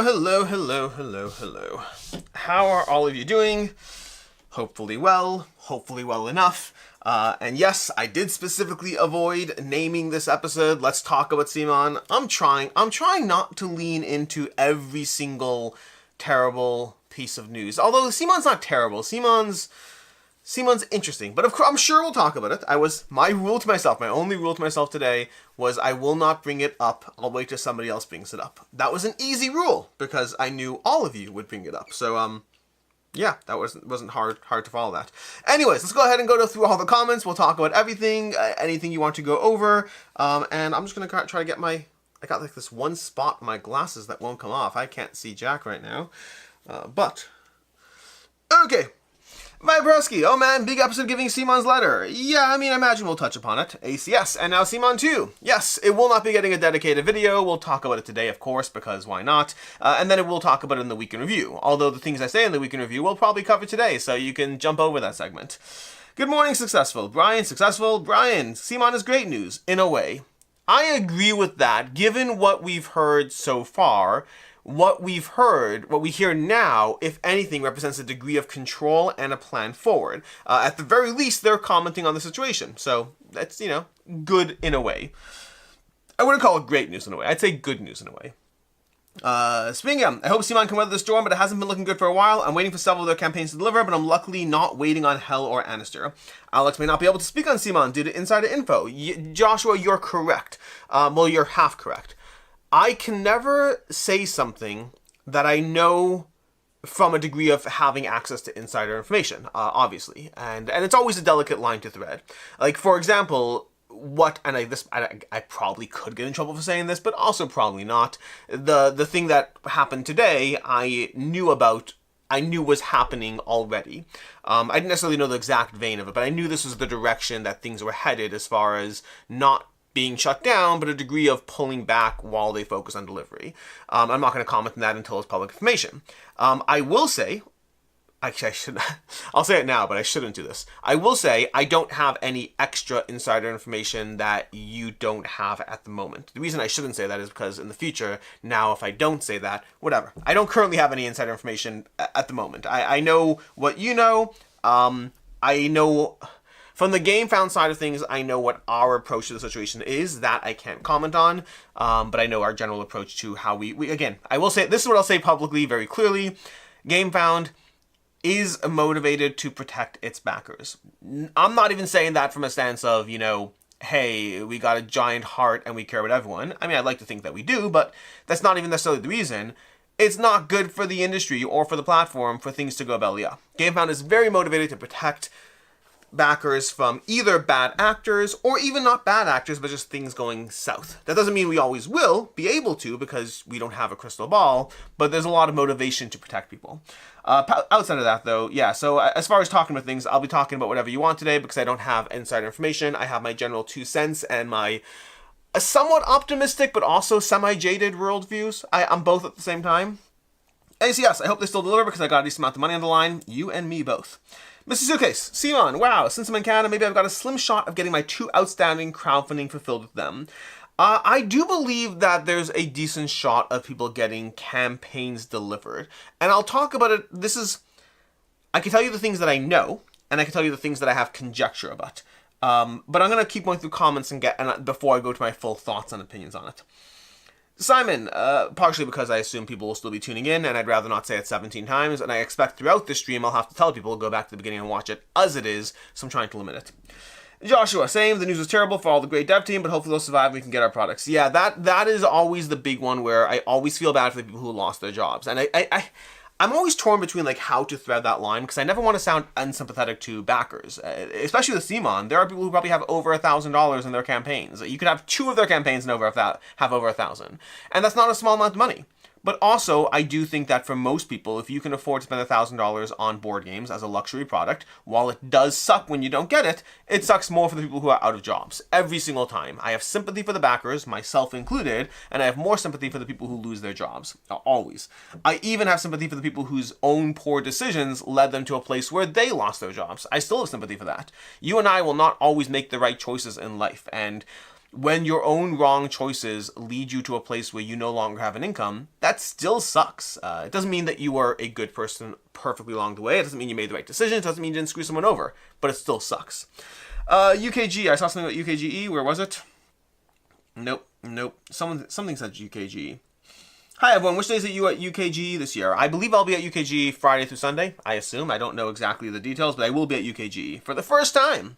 Hello. How are all of you doing? Hopefully well enough. And yes, I did specifically avoid naming this episode Let's Talk About Simon. I'm trying not to lean into every single terrible piece of news. Although Simon's not terrible. Simon's interesting, but of course, I'm sure we'll talk about it. My only rule to myself today was I will not bring it up. I'll wait till somebody else brings it up. That was an easy rule because I knew all of you would bring it up. So, yeah, that wasn't hard to follow that. Anyways, let's go ahead and go through all the comments. We'll talk about everything, anything you want to go over. And I'm just gonna try to get I got like this one spot in my glasses that won't come off. I can't see Jack right now, but okay. Vibroski, oh man, big episode giving Simon's letter. Yeah, I imagine we'll touch upon it. ACS, and now Simon too. Yes, it will not be getting a dedicated video. We'll talk about it today, of course, because why not? And then we'll talk about it in the Week in Review. Although the things I say in the Week in Review we'll probably cover today, so you can jump over that segment. Good morning, Successful. Brian, Simon is great news, in a way. I agree with that, given what we've heard so far. What we hear now, if anything, represents a degree of control and a plan forward. At the very least, they're commenting on the situation. So that's, good in a way. I wouldn't call it great news in a way. I'd say good news in a way. Spingham, I hope Simon can weather the storm, but it hasn't been looking good for a while. I'm waiting for several of their campaigns to deliver, but I'm luckily not waiting on Hell or Annister. Alex may not be able to speak on Simon due to insider info. Joshua, you're correct. You're half correct. I can never say something that I know from a degree of having access to insider information, obviously. And it's always a delicate line to thread. Like, for example, I probably could get in trouble for saying this, but also probably not. The thing that happened today, I knew was happening already. I didn't necessarily know the exact vein of it, but I knew this was the direction that things were headed as far as not being shut down, but a degree of pulling back while they focus on delivery. I'm not going to comment on that until it's public information. I will say, actually I'll say it now, but I shouldn't do this. I will say I don't have any extra insider information that you don't have at the moment. The reason I shouldn't say that is because in the future, now if I don't say that, whatever. I don't currently have any insider information at the moment. I know what you know. I know... From the Gamefound side of things, I know what our approach to the situation is. That I can't comment on, but I know our general approach to how we again, I will say, this is what I'll say publicly very clearly. Gamefound is motivated to protect its backers. I'm not even saying that from a stance of, hey, we got a giant heart and we care about everyone. I'd like to think that we do, but that's not even necessarily the reason. It's not good for the industry or for the platform for things to go belly up. Gamefound is very motivated to protect backers from either bad actors or even not bad actors, but just things going south. That doesn't mean we always will be able to because we don't have a crystal ball, but there's a lot of motivation to protect people. Outside of that though, yeah, so as far as talking about things, I'll be talking about whatever you want today because I don't have insider information. I have my general 2 cents and my somewhat optimistic but also semi-jaded worldviews. I'm both at the same time. ACS, I hope they still deliver because I got a decent amount of money on the line. You and me both. Mr. Suitcase, Simon, wow, since I'm in Canada, maybe I've got a slim shot of getting my 2 outstanding crowdfunding fulfilled with them. I do believe that there's a decent shot of people getting campaigns delivered. And I'll talk about it. I can tell you the things that I know, and I can tell you the things that I have conjecture about. But I'm going to keep going through comments before I go to my full thoughts and opinions on it. Simon, partially because I assume people will still be tuning in, and I'd rather not say it 17 times, and I expect throughout the stream I'll have to tell people to go back to the beginning and watch it as it is, so I'm trying to limit it. Joshua, same, the news was terrible for all the great dev team, but hopefully they'll survive and we can get our products. Yeah, that is always the big one where I always feel bad for the people who lost their jobs, and I'm always torn between how to thread that line because I never want to sound unsympathetic to backers, especially with Simon. There are people who probably have over $1,000 in their campaigns. You could have 2 of their campaigns and have over 1,000, and that's not a small amount of money. But also, I do think that for most people, if you can afford to spend $1,000 on board games as a luxury product, while it does suck when you don't get it, it sucks more for the people who are out of jobs. Every single time. I have sympathy for the backers, myself included, and I have more sympathy for the people who lose their jobs. Always. I even have sympathy for the people whose own poor decisions led them to a place where they lost their jobs. I still have sympathy for that. You and I will not always make the right choices in life, and when your own wrong choices lead you to a place where you no longer have an income, that still sucks. It doesn't mean that you were a good person perfectly along the way. It doesn't mean you made the right decision. It doesn't mean you didn't screw someone over, but it still sucks. UKG, I saw something about UKGE. Where was it? Nope. Something said UKG. Hi everyone, which days are you at UKG this year? I believe I'll be at UKG Friday through Sunday, I assume. I don't know exactly the details, but I will be at UKG for the first time.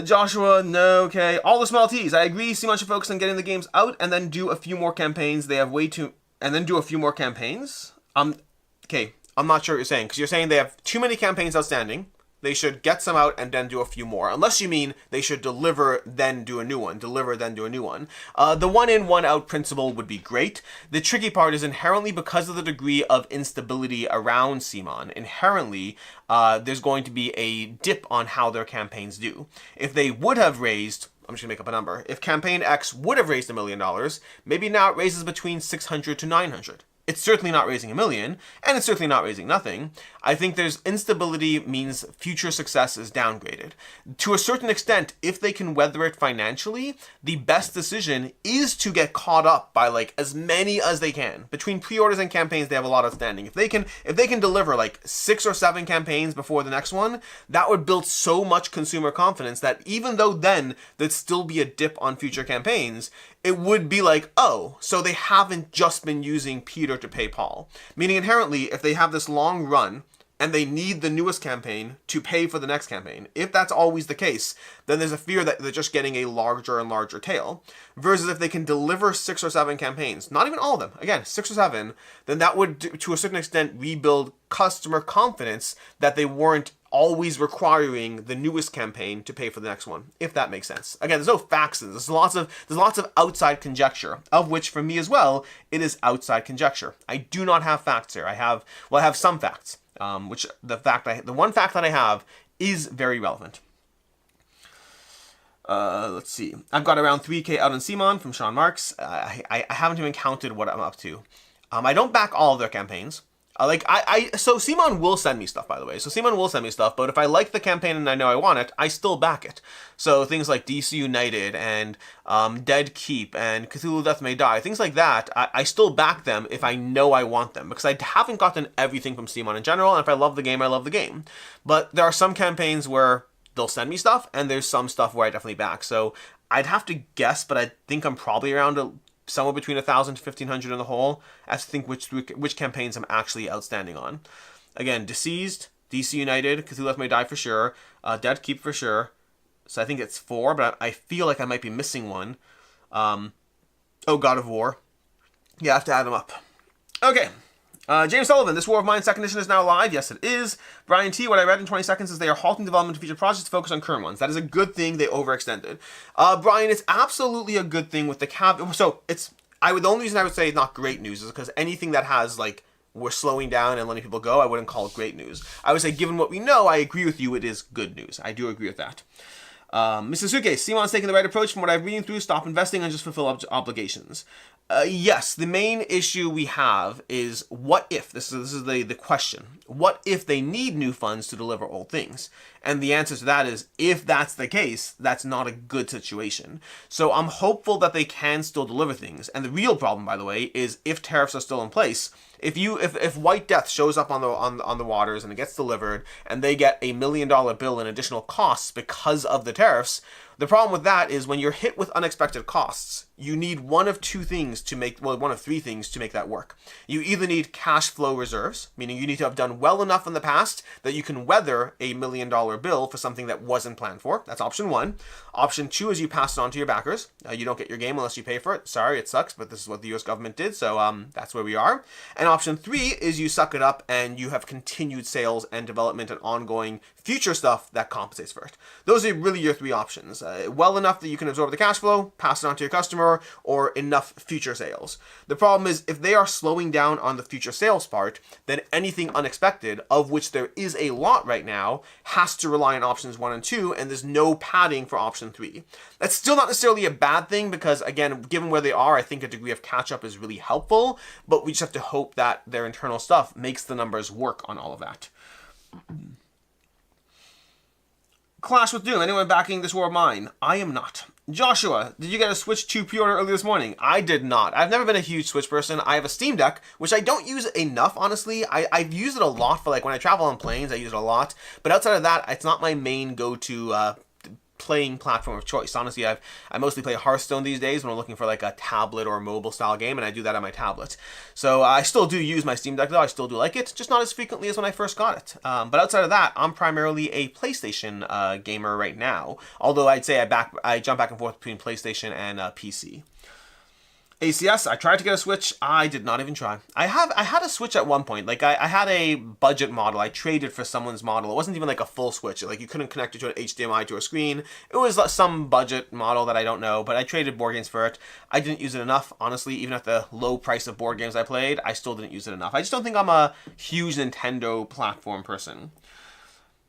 Joshua, no, okay. All the small T's. I agree, CMON should focus on getting the games out and then do a few more campaigns. They have and then do a few more campaigns? Okay, I'm not sure what you're saying, because you're saying they have too many campaigns outstanding. They should get some out and then do a few more. Unless you mean they should deliver, then do a new one. Deliver, then do a new one. The one in, one out principle would be great. The tricky part is inherently because of the degree of instability around CMON, inherently there's going to be a dip on how their campaigns do. If they would have raised, I'm just going to make up a number. If campaign X would have raised $1 million, maybe now it raises between 600 to 900. It's certainly not raising $1 million, and it's certainly not raising nothing. I think there's instability means future success is downgraded. To a certain extent, if they can weather it financially, the best decision is to get caught up by like as many as they can. Between pre-orders and campaigns, they have a lot outstanding. If they can deliver like 6 or 7 campaigns before the next one, that would build so much consumer confidence that even though then there'd still be a dip on future campaigns, it would be like, oh, so they haven't just been using Peter to pay Paul. Meaning inherently, if they have this long run and they need the newest campaign to pay for the next campaign, if that's always the case, then there's a fear that they're just getting a larger and larger tail. Versus if they can deliver 6 or 7 campaigns, not even all of them, again, 6 or 7, then that would, to a certain extent, rebuild customer confidence that they weren't always requiring the newest campaign to pay for the next one, if that makes sense. Again, there's no facts in this. There's lots of outside conjecture, of which for me as well, it is outside conjecture. I do not have facts here. I have some facts, which the one fact that I have is very relevant. Let's see. I've got around 3K out on CMON from Sean Marks. I haven't even counted what I'm up to. I don't back all of their campaigns. So CMON will send me stuff, by the way. So CMON will send me stuff, but if I like the campaign and I know I want it, I still back it. So things like DC United and Dead Keep and Cthulhu Death May Die, things like that, I still back them if I know I want them, because I haven't gotten everything from CMON in general, and if I love the game, I love the game. But there are some campaigns where they'll send me stuff, and there's some stuff where I definitely back. So I'd have to guess, but I think I'm probably around somewhere between 1,000 to 1,500 in the whole. I have to think which campaigns I'm actually outstanding on. Again, Deceased, DC United, Cthulhu Death May Die for sure, Dead Keep for sure. So I think it's 4, but I feel like I might be missing one. God of War. Yeah, I have to add them up. Okay. James Sullivan, this War of Mine second edition is now live. Yes, it is. Brian T, what I read in 20 seconds is they are halting development of future projects to focus on current ones. That is a good thing. They overextended. Brian, it's absolutely a good thing with the So the only reason I would say it's not great news is because anything that has like we're slowing down and letting people go, I wouldn't call it great news. I would say, given what we know, I agree with you. It is good news. I do agree with that. Mr. Suke, CMON's taking the right approach from what I've reading through. Stop investing and just fulfill obligations. Yes, the main issue we have is what if, this is the question, what if they need new funds to deliver old things? And the answer to that is, if that's the case, that's not a good situation. So I'm hopeful that they can still deliver things. And the real problem, by the way, is if tariffs are still in place. If White Death shows up on the waters and it gets delivered and they get $1 million bill in additional costs because of the tariffs, the problem with that is when you're hit with unexpected costs, you need one of 3 things to make that work. You either need cash flow reserves, meaning you need to have done well enough in the past that you can weather a $1 million bill for something that wasn't planned for. That's option 1. Option 2 is you pass it on to your backers. You don't get your game unless you pay for it. Sorry, it sucks, but this is what the US government did, so that's where we are. And option 3 is you suck it up and you have continued sales and development and ongoing future stuff that compensates for it. Those are really your 3 options. Well enough that you can absorb the cash flow, pass it on to your customer, or enough future sales. The problem is if they are slowing down on the future sales part, then anything unexpected, of which there is a lot right now, has to rely on options 1 and 2, and there's no padding for option 3. That's still not necessarily a bad thing because, again, given where they are, I think a degree of catch-up is really helpful, but we just have to hope that their internal stuff makes the numbers work on all of that. Clash with Doom. Anyone backing this War of Mine? I am not. Joshua, did you get a Switch 2 pre-order early this morning? I did not. I've never been a huge Switch person. I have a Steam Deck, which I don't use enough, honestly. I've used it a lot for, like, when I travel on planes, I use it a lot. But outside of that, it's not my main go-to playing platform of choice. Honestly, I mostly play Hearthstone these days when I'm looking for like a tablet or a mobile style game, and I do that on my tablet. So I still do use my Steam Deck though. I still do like it, just not as frequently as when I first got it. But outside of that, I'm primarily a PlayStation gamer right now. Although I'd say I jump back and forth between PlayStation and PC. ACS, I tried to get a Switch. I did not even try. I had a Switch at one point. Like, I had a budget model. I traded for someone's model. It wasn't even like a full Switch. Like, you couldn't connect it to an HDMI to a screen. It was some budget model that I don't know, but I traded board games for it. I didn't use it enough. Honestly, even at the low price of board games I played, I still didn't use it enough. I just don't think I'm a huge Nintendo platform person.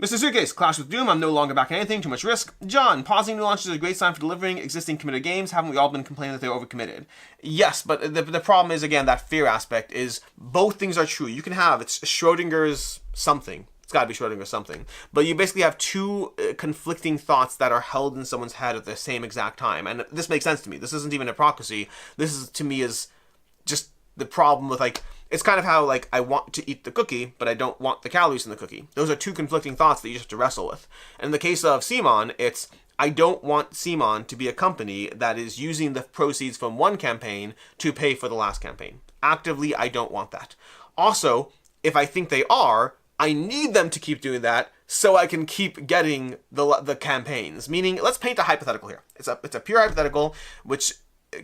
Mr. Suitcase, Clash with Doom, I'm no longer backing anything, too much risk. John, pausing new launches is a great sign for delivering existing committed games. Haven't we all been complaining that they're overcommitted? Yes, but the problem is, again, that fear aspect is both things are true. You can have, it's Schrodinger's something. It's got to be Schrodinger's something. But you basically have two conflicting thoughts that are held in someone's head at the same exact time. And this makes sense to me. This isn't even hypocrisy. This is, to me, is just the problem with, like, it's kind of how, like, I want to eat the cookie, but I don't want the calories in the cookie. Those are two conflicting thoughts that you just have to wrestle with. And in the case of CMON, it's, I don't want CMON to be a company that is using the proceeds from one campaign to pay for the last campaign. Actively, I don't want that. Also, if I think they are, I need them to keep doing that so I can keep getting the campaigns. Meaning, let's paint a hypothetical here. It's a pure hypothetical, which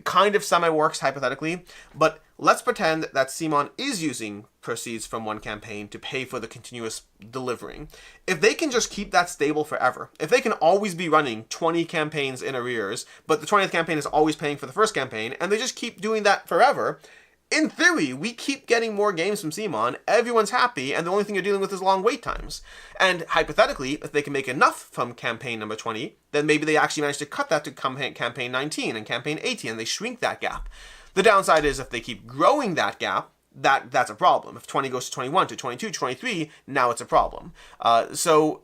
kind of semi-works hypothetically, but let's pretend that CMON is using proceeds from one campaign to pay for the continuous delivering. If they can just keep that stable forever, if they can always be running 20 campaigns in arrears, but the 20th campaign is always paying for the first campaign, and they just keep doing that forever, in theory, we keep getting more games from CMON, everyone's happy, and the only thing you're dealing with is long wait times. And hypothetically, if they can make enough from campaign number 20, then maybe they actually manage to cut that to campaign 19 and campaign 18, and they shrink that gap. The downside is if they keep growing that gap, that's a problem. If 20 goes to 21, to 22, 23, now it's a problem. So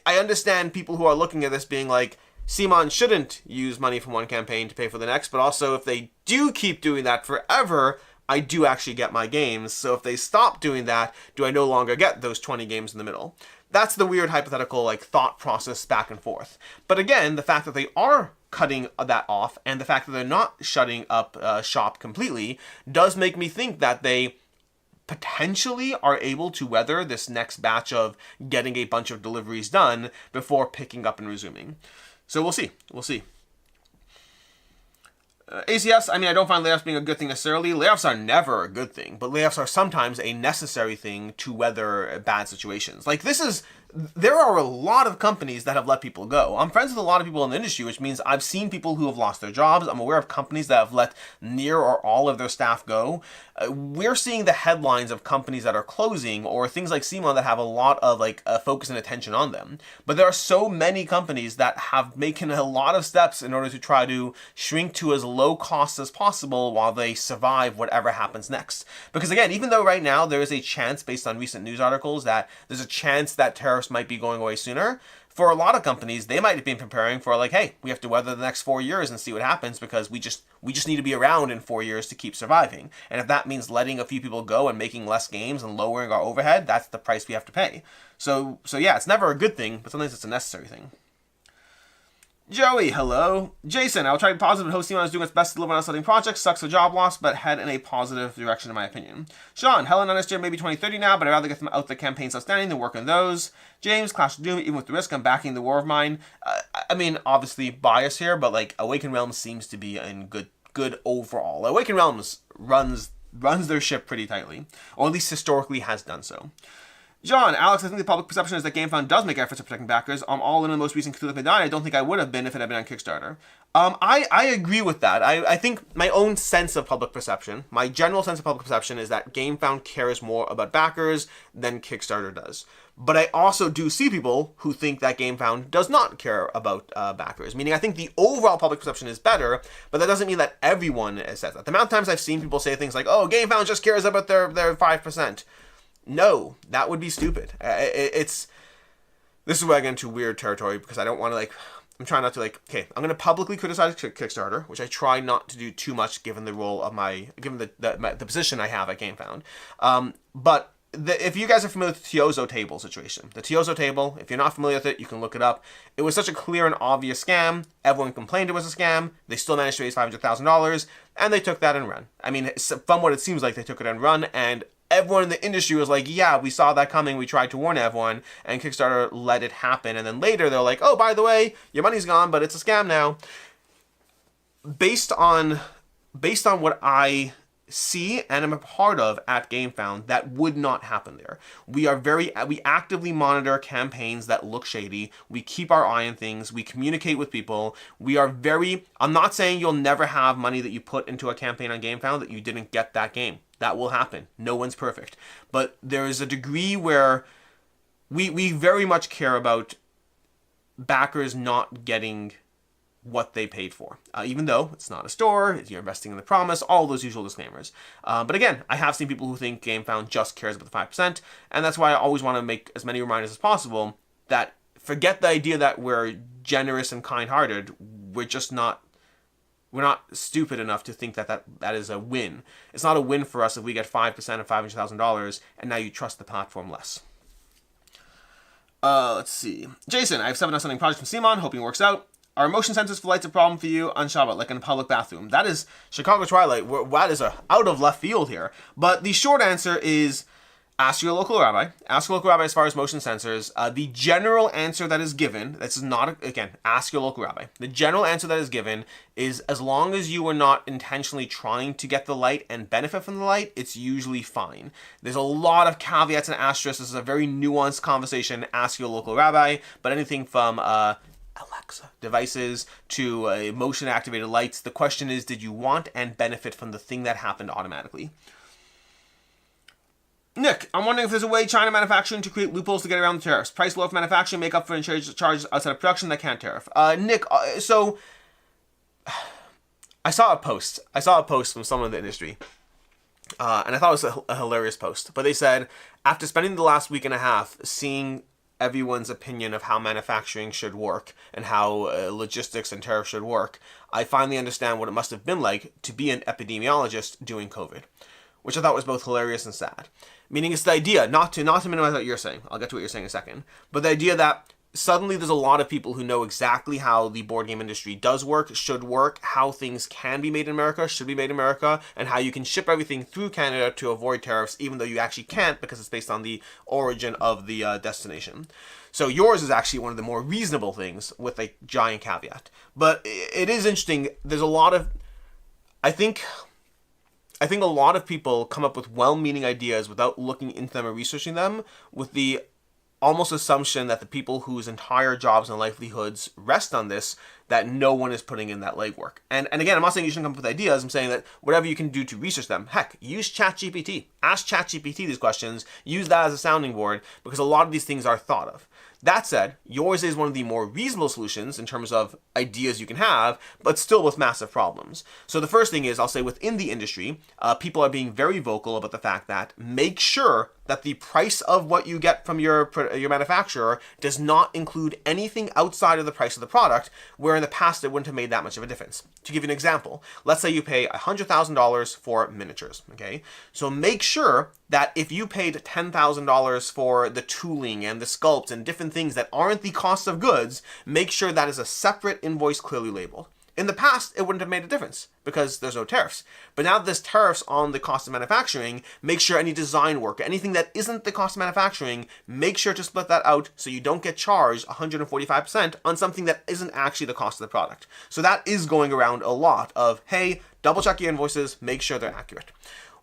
I understand people who are looking at this being like, CMON shouldn't use money from one campaign to pay for the next, but also if they do keep doing that forever, I do actually get my games. So if they stop doing that, do I no longer get those 20 games in the middle? That's the weird hypothetical like thought process back and forth. But again, the fact that they are cutting that off and the fact that they're not shutting up shop completely does make me think that they potentially are able to weather this next batch of getting a bunch of deliveries done before picking up and resuming. So we'll see. We'll see. ACS, I mean, I don't find layoffs being a good thing necessarily. Layoffs are never a good thing, but layoffs are sometimes a necessary thing to weather bad situations. Like, there are a lot of companies that have let people go. I'm friends with a lot of people in the industry, which means I've seen people who have lost their jobs. I'm aware of companies that have let near or all of their staff go. We're seeing the headlines of companies that are closing or things like CMON that have a lot of focus and attention on them. But there are so many companies that have taken a lot of steps in order to try to shrink to as low cost as possible while they survive whatever happens next. Because again, even though right now there is a chance based on recent news articles that there's a chance that tariffs might be going away sooner, for a lot of companies, they might have been preparing for like, hey, we have to weather the next 4 years and see what happens because we just need to be around in 4 years to keep surviving. And if that means letting a few people go and making less games and lowering our overhead, that's the price we have to pay. So yeah, it's never a good thing, but sometimes it's a necessary thing. Joey, hello. Jason, I'll try to be positive and host CMON is doing its best to deliver on outstanding projects. Sucks for job loss, but head in a positive direction in my opinion. Sean, Helen on SJ maybe 2030 now, but I'd rather get them out the campaigns outstanding than work on those. James, Clash of Doom, even with the risk, I'm backing the War of Mine. I mean, obviously bias here, but like Awakened Realms seems to be in good overall. Awakened Realms runs their ship pretty tightly, or at least historically has done so. John, Alex, I think the public perception is that Gamefound does make efforts at protecting backers. I'm all in on the most recent Cthulhu Midnight. I don't think I would have been if it had been on Kickstarter. I agree with that. I think my own sense of public perception, my general sense of public perception is that Gamefound cares more about backers than Kickstarter does. But I also do see people who think that Gamefound does not care about backers. Meaning I think the overall public perception is better, but that doesn't mean that everyone says that. The amount of times I've seen people say things like, oh, Gamefound just cares about their 5%. No, that would be stupid. This is where I get into weird territory because I don't want to I'm trying not to okay, I'm going to publicly criticize Kickstarter, which I try not to do too much given the role of given the position I have at Gamefound. But if you guys are familiar with the Tiozo table situation, the Tiozo table, if you're not familiar with it, you can look it up. It was such a clear and obvious scam. Everyone complained it was a scam. They still managed to raise $500,000, and they took that and run. I mean, from what it seems like, they took it and run, and everyone in the industry was like, yeah, we saw that coming, we tried to warn everyone, and Kickstarter let it happen. And then later they're like, oh, by the way, your money's gone, but it's a scam now. Based on what I see and am a part of at Gamefound, that would not happen there. We actively monitor campaigns that look shady. We keep our eye on things. We communicate with people. I'm not saying you'll never have money that you put into a campaign on Gamefound that you didn't get that game. That will happen. No one's perfect. But there is a degree where we very much care about backers not getting what they paid for. Even though it's not a store, you're investing in the promise, all those usual disclaimers. But again, I have seen people who think Gamefound just cares about the 5%, and that's why I always want to make as many reminders as possible that forget the idea that we're generous and kind-hearted. We're not stupid enough to think that is a win. It's not a win for us if we get 5% of $500,000 and now you trust the platform less. Let's see. Jason, I have 7 outstanding projects from Simon, hoping it works out. Are motion sensors for lights a problem for you on Shabbat, like in a public bathroom? That is Chicago Twilight. That is out of left field here. But the short answer is ask your local rabbi. Ask your local rabbi as far as motion sensors. The general answer that is given, this is not, again, ask your local rabbi. The general answer that is given is as long as you are not intentionally trying to get the light and benefit from the light, it's usually fine. There's a lot of caveats and asterisks. This is a very nuanced conversation. Ask your local rabbi. But anything from Alexa devices to motion activated lights, the question is, did you want and benefit from the thing that happened automatically? Nick, I'm wondering if there's a way China manufacturing to create loopholes to get around the tariffs. Price low for manufacturing, make up for charges outside of production that can't tariff. Nick, so I saw a post from someone in the industry, and I thought it was a hilarious post. But they said, after spending the last week and a half seeing everyone's opinion of how manufacturing should work and how logistics and tariffs should work, I finally understand what it must have been like to be an epidemiologist doing COVID, which I thought was both hilarious and sad. Meaning it's the idea, not to minimize what you're saying, I'll get to what you're saying in a second, but the idea that suddenly there's a lot of people who know exactly how the board game industry does work, should work, how things can be made in America, should be made in America, and how you can ship everything through Canada to avoid tariffs, even though you actually can't because it's based on the origin of the destination. So yours is actually one of the more reasonable things with a giant caveat. But it is interesting, there's a lot of, I think a lot of people come up with well-meaning ideas without looking into them or researching them, with the almost assumption that the people whose entire jobs and livelihoods rest on this, that no one is putting in that legwork. And again, I'm not saying you shouldn't come up with ideas. I'm saying that whatever you can do to research them, heck, use ChatGPT. Ask ChatGPT these questions. Use that as a sounding board, because a lot of these things are thought of. That said, yours is one of the more reasonable solutions in terms of ideas you can have, but still with massive problems. So the first thing is, I'll say within the industry, people are being very vocal about the fact that make sure that the price of what you get from your manufacturer does not include anything outside of the price of the product, where in the past it wouldn't have made that much of a difference. To give you an example, let's say you pay $100,000 for miniatures, okay? So make sure that if you paid $10,000 for the tooling and the sculpts and different things that aren't the cost of goods, make sure that is a separate invoice clearly labeled. In the past, it wouldn't have made a difference because there's no tariffs. But now that there's tariffs on the cost of manufacturing, make sure any design work, anything that isn't the cost of manufacturing, make sure to split that out so you don't get charged 145% on something that isn't actually the cost of the product. So that is going around a lot of, hey, double check your invoices, make sure they're accurate.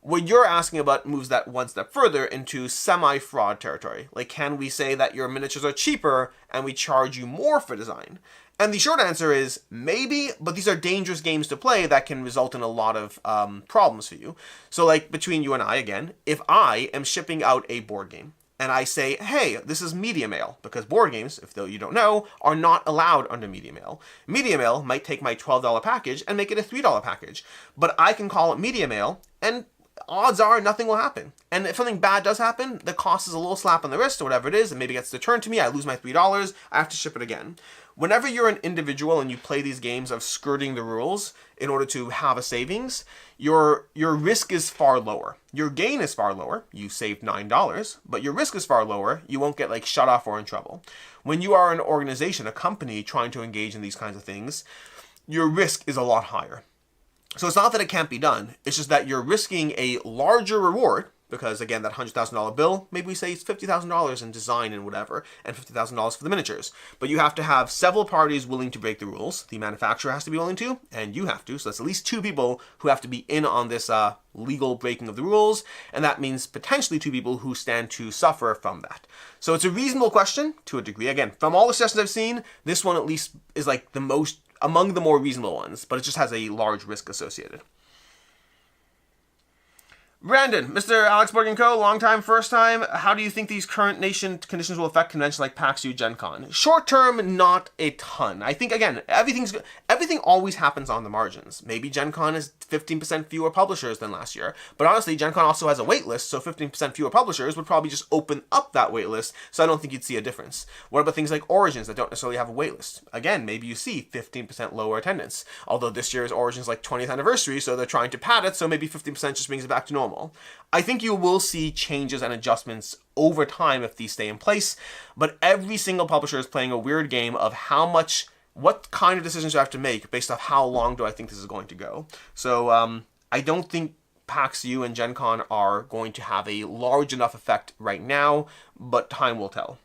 What you're asking about moves that one step further into semi-fraud territory. Like, can we say that your miniatures are cheaper and we charge you more for design? And the short answer is maybe, but these are dangerous games to play that can result in a lot of problems for you. So like between you and I, again, if I am shipping out a board game and I say, hey, this is media mail, because board games, if though you don't know, are not allowed under media mail. Media mail might take my $12 package and make it a $3 package, but I can call it media mail, and odds are nothing will happen. And if something bad does happen, the cost is a little slap on the wrist or whatever it is, and maybe it gets returned to me, I lose my $3, I have to ship it again. Whenever you're an individual and you play these games of skirting the rules in order to have a savings, your risk is far lower. Your gain is far lower. You saved $9, but your risk is far lower. You won't get like shut off or in trouble. When you are an organization, a company trying to engage in these kinds of things, your risk is a lot higher. So it's not that it can't be done. It's just that you're risking a larger reward because, again, that $100,000 bill, maybe we say it's $50,000 in design and whatever, and $50,000 for the miniatures. But you have to have several parties willing to break the rules. The manufacturer has to be willing to, and you have to. So that's at least 2 people who have to be in on this legal breaking of the rules, and that means potentially 2 people who stand to suffer from that. So it's a reasonable question to a degree. Again, from all the sessions I've seen, this one at least is like the most, among the more reasonable ones, but it just has a large risk associated. Brandon, Mr. Alex BoardGameCo, long time, first time. How do you think these current nation conditions will affect conventions like PAX U, Gen Con? Short term, not a ton. I think, again, everything always happens on the margins. Maybe Gen Con is 15% fewer publishers than last year. But honestly, Gen Con also has a wait list, so 15% fewer publishers would probably just open up that wait list, so I don't think you'd see a difference. What about things like Origins that don't necessarily have a wait list? Again, maybe you see 15% lower attendance. Although this year's Origins like 20th anniversary, so they're trying to pad it, so maybe 15% just brings it back to normal. I think you will see changes and adjustments over time if these stay in place, but every single publisher is playing a weird game of what kind of decisions you have to make based off how long do I think this is going to go. So I don't think PAX U and Gen Con are going to have a large enough effect right now, but time will tell.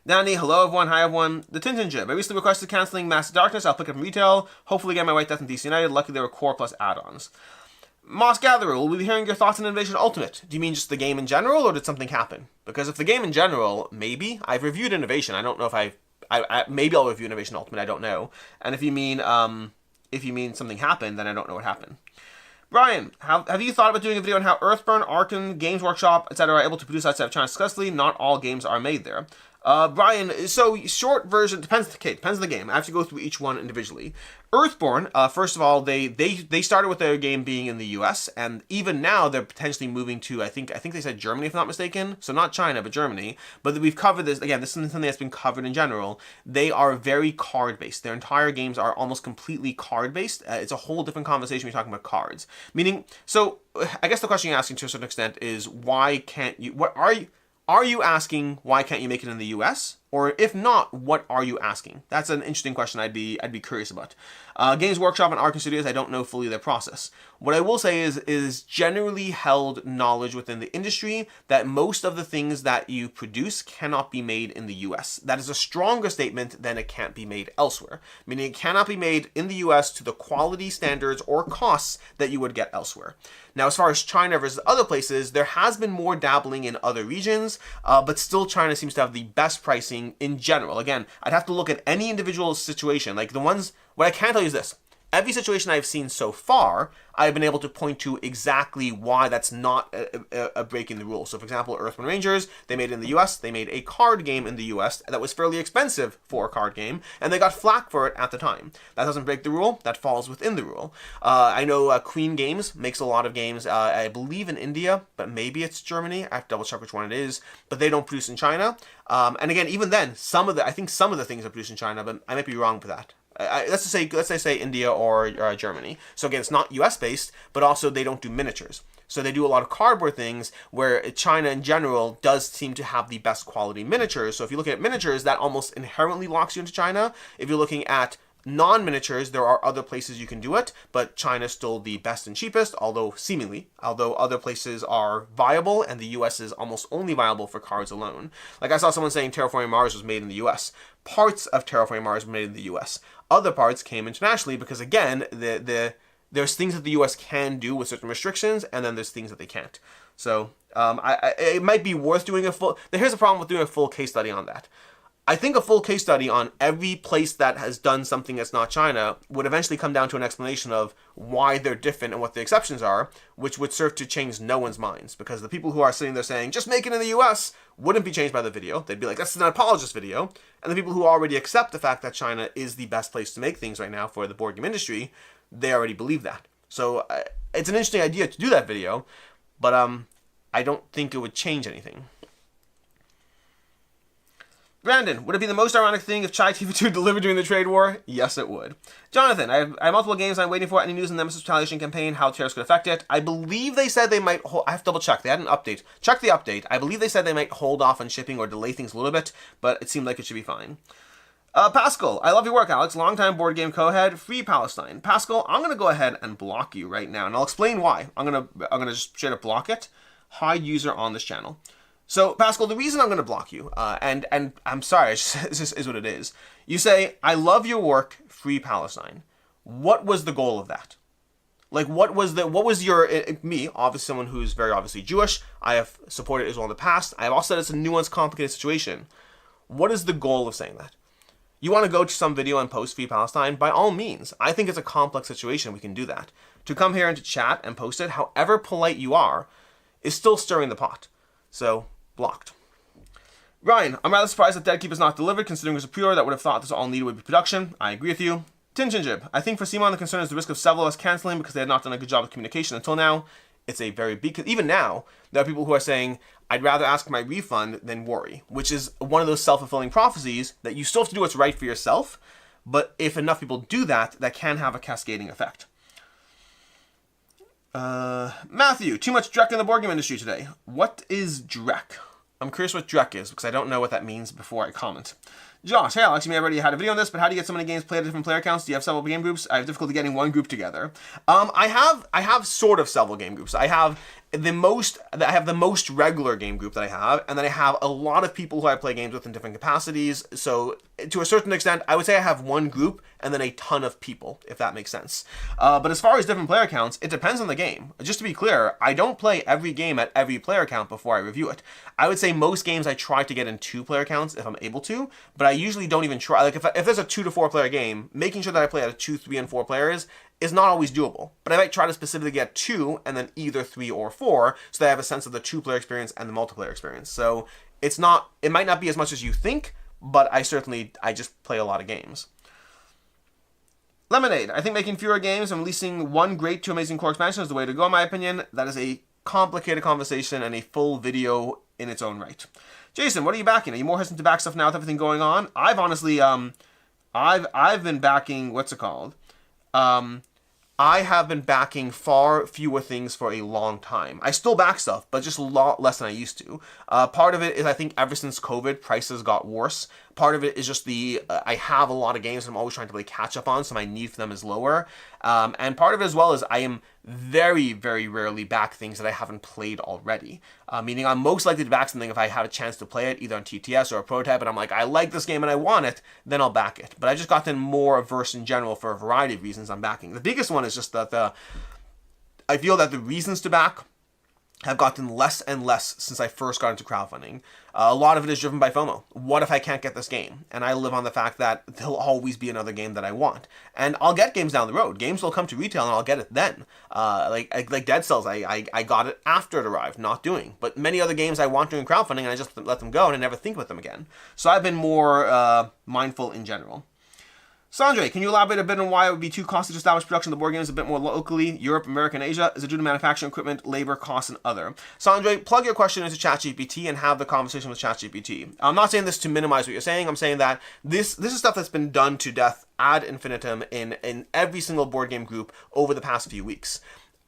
Danny, hello everyone, hi everyone. The Tintin Jib. I recently requested canceling Mass Darkness. I'll pick it up from retail. Hopefully get my White Death and DC United. Luckily they were core plus add-ons. Moss Gatherer, will we be hearing your thoughts on Invasion Ultimate? Do you mean just the game in general, or did something happen? Because if the game in general, maybe. I've reviewed Innovation. I don't know if maybe I'll review Innovation Ultimate. I don't know. And if you mean something happened, then I don't know what happened. Brian, have you thought about doing a video on how Earthburn, Arkan, Games Workshop, etc. are able to produce outside of China successfully? Not all games are made there. Brian, so short version, depends on the game. I have to go through each one individually. Earthborn, first of all, they started with their game being in the US, and even now they're potentially moving to, I think they said Germany if I'm not mistaken, so not China, but Germany. But we've covered this, again, this is something that's been covered in general. They are very card-based. Their entire games are almost completely card-based. It's a whole different conversation when you're talking about cards. Meaning, so, I guess the question you're asking to a certain extent is, why can't you, are you asking why can't you make it in the US? Or if not, what are you asking? That's an interesting question I'd be curious about. Games Workshop and Arkham Studios, I don't know fully their process. What I will say is generally held knowledge within the industry that most of the things that you produce cannot be made in the US. That is a stronger statement than it can't be made elsewhere. Meaning it cannot be made in the US to the quality standards or costs that you would get elsewhere. Now, as far as China versus other places, there has been more dabbling in other regions, but still China seems to have the best pricing in general. Again, I'd have to look at any individual situation. Like what I can tell you is this. Every situation I've seen so far, I've been able to point to exactly why that's not a break in the rules. So for example, Earthbound Rangers, they made it in the US, they made a card game in the US that was fairly expensive for a card game, and they got flack for it at the time. That doesn't break the rule, that falls within the rule. I know Queen Games makes a lot of games, I believe in India, but maybe it's Germany, I have to double check which one it is, but they don't produce in China. And again, even then, I think some of the things are produced in China, but I might be wrong for that. Let's say India or Germany. So again, it's not US based, but also they don't do miniatures. So they do a lot of cardboard things where China in general does seem to have the best quality miniatures. So if you look at miniatures, that almost inherently locks you into China. If you're looking at non-miniatures, there are other places you can do it, but China's still the best and cheapest, although other places are viable, and the US is almost only viable for cards alone. Like I saw someone saying Terraforming Mars was made in the US. Parts of Terraforming Mars were made in the US. Other parts came internationally because, again, there's things that the US can do with certain restrictions, and then there's things that they can't. So it might be worth doing here's the problem with doing a full case study on that. I think a full case study on every place that has done something that's not China would eventually come down to an explanation of why they're different and what the exceptions are, which would serve to change no one's minds. Because the people who are sitting there saying, just make it in the US, wouldn't be changed by the video. They'd be like, that's an apologist video. And the people who already accept the fact that China is the best place to make things right now for the board game industry, they already believe that. So it's an interesting idea to do that video, but I don't think it would change anything. Brandon, would it be the most ironic thing if Chai TV2 delivered during the trade war? Yes, it would. Jonathan, I have multiple games I'm waiting for. Any news on the Nemesis Retaliation campaign, how tariffs could affect it? I believe they said they might hold... I have to double check. They had an update. Check the update. I believe they said they might hold off on shipping or delay things a little bit, but it seemed like it should be fine. Pascal, I love your work, Alex. Longtime board game co-head. Free Palestine. Pascal, I'm going to go ahead and block you right now, and I'll explain why. I'm gonna just straight up block it. Hide user on this channel. So, Pascal, the reason I'm going to block you, and I'm sorry, it just is what it is. You say, I love your work, Free Palestine. What was the goal of that? Like, what was your, me, obviously someone who's very obviously Jewish, I have supported Israel in the past, I have also said it's a nuanced, complicated situation. What is the goal of saying that? You want to go to some video and post Free Palestine? By all means. I think it's a complex situation, we can do that. To come here and to chat and post it, however polite you are, is still stirring the pot. So, blocked. Ryan, I'm rather surprised that Dead Keep is not delivered, considering it was a pre-order that would have thought this all needed would be production. I agree with you. Tinjinjib, I think for Simon the concern is the risk of several of us cancelling because they had not done a good job of communication until now. It's a very big... Even now, there are people who are saying, I'd rather ask for my refund than worry, which is one of those self-fulfilling prophecies that you still have to do what's right for yourself, but if enough people do that, that can have a cascading effect. Matthew, too much Drek in the board game industry today. What is Drek? I'm curious what Drek is, because I don't know what that means before I comment. Josh, hey Alex, you may have already had a video on this, but how do you get so many games played at different player counts? Do you have several game groups? I have difficulty getting one group together. I have sort of several game groups. I have the most regular game group that I have, and then I have a lot of people who I play games with in different capacities. So to a certain extent, I would say I have one group and then a ton of people, if that makes sense. But as far as different player counts, it depends on the game. Just to be clear, I don't play every game at every player count before I review it. I would say most games I try to get in 2 player counts if I'm able to, but I usually don't even try. Like if there's a 2 to 4 player game, making sure that I play at a 2, 3, and 4 players is not always doable. But I might try to specifically get 2 and then either 3 or 4 so that I have a sense of the 2-player experience and the multiplayer experience. So it might not be as much as you think, but I just play a lot of games. Lemonade, I think making fewer games and releasing one great 2 amazing core expansion is the way to go in my opinion. That is a complicated conversation and a full video in its own right. Jason, what are you backing? Are you more hesitant to back stuff now with everything going on? I've honestly, I've been backing, what's it called? I have been backing far fewer things for a long time. I still back stuff, but just a lot less than I used to. Part of it is I think ever since COVID, prices got worse. Part of it is just I have a lot of games I'm always trying to play catch up on, so my need for them is lower. And part of it as well is I am very, very rarely back things that I haven't played already. Meaning I'm most likely to back something if I have a chance to play it, either on TTS or a prototype, and I'm like, I like this game and I want it, then I'll back it. But I've just gotten more averse in general for a variety of reasons I'm backing. The biggest one is just that I feel that the reasons to back have gotten less and less since I first got into crowdfunding. A lot of it is driven by FOMO. What if I can't get this game? And I live on the fact that there'll always be another game that I want. And I'll get games down the road. Games will come to retail and I'll get it then. Like Dead Cells, I got it after it arrived, not doing. But many other games I want during crowdfunding and I just let them go and I never think about them again. So I've been more mindful in general. Sandre, can you elaborate a bit on why it would be too costly to establish production of the board games a bit more locally, Europe, America, and Asia? Is it due to manufacturing equipment, labor, costs, and other? Sandre, plug your question into ChatGPT and have the conversation with ChatGPT. I'm not saying this to minimize what you're saying. I'm saying that this is stuff that's been done to death ad infinitum in every single board game group over the past few weeks.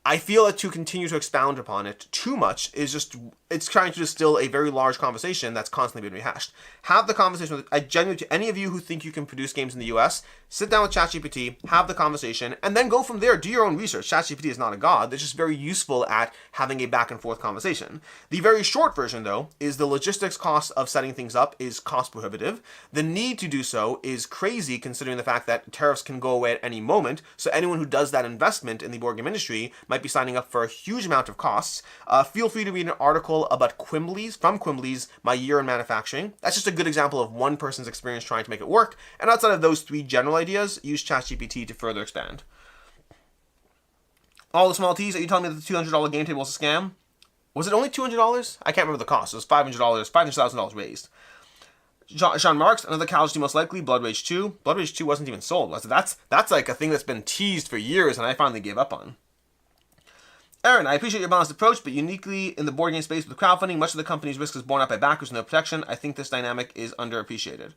I feel that to continue to expound upon it too much is just, it's trying to distill a very large conversation that's constantly being rehashed. Have the conversation with, I genuinely, to any of you who think you can produce games in the US, sit down with ChatGPT, have the conversation, and then go from there, do your own research. ChatGPT is not a god, it's just very useful at having a back and forth conversation. The very short version though, is the logistics cost of setting things up is cost prohibitive. The need to do so is crazy considering the fact that tariffs can go away at any moment, so anyone who does that investment in the board game industry might be signing up for a huge amount of costs. Feel free to read an article about Quimbly's My Year in Manufacturing. That's just a good example of one person's experience trying to make it work, and outside of those 3 general ideas, use ChatGPT to further expand. All the small T's, are you telling me that the $200 game table was a scam? Was it only $200? I can't remember the cost. It was $500, $500,000 raised. Sean Marks, another casualty most likely, Blood Rage 2. Blood Rage 2 wasn't even sold. That's like a thing that's been teased for years and I finally gave up on. Aaron, I appreciate your balanced approach, but uniquely in the board game space with crowdfunding, much of the company's risk is borne out by backers with no protection. I think this dynamic is underappreciated.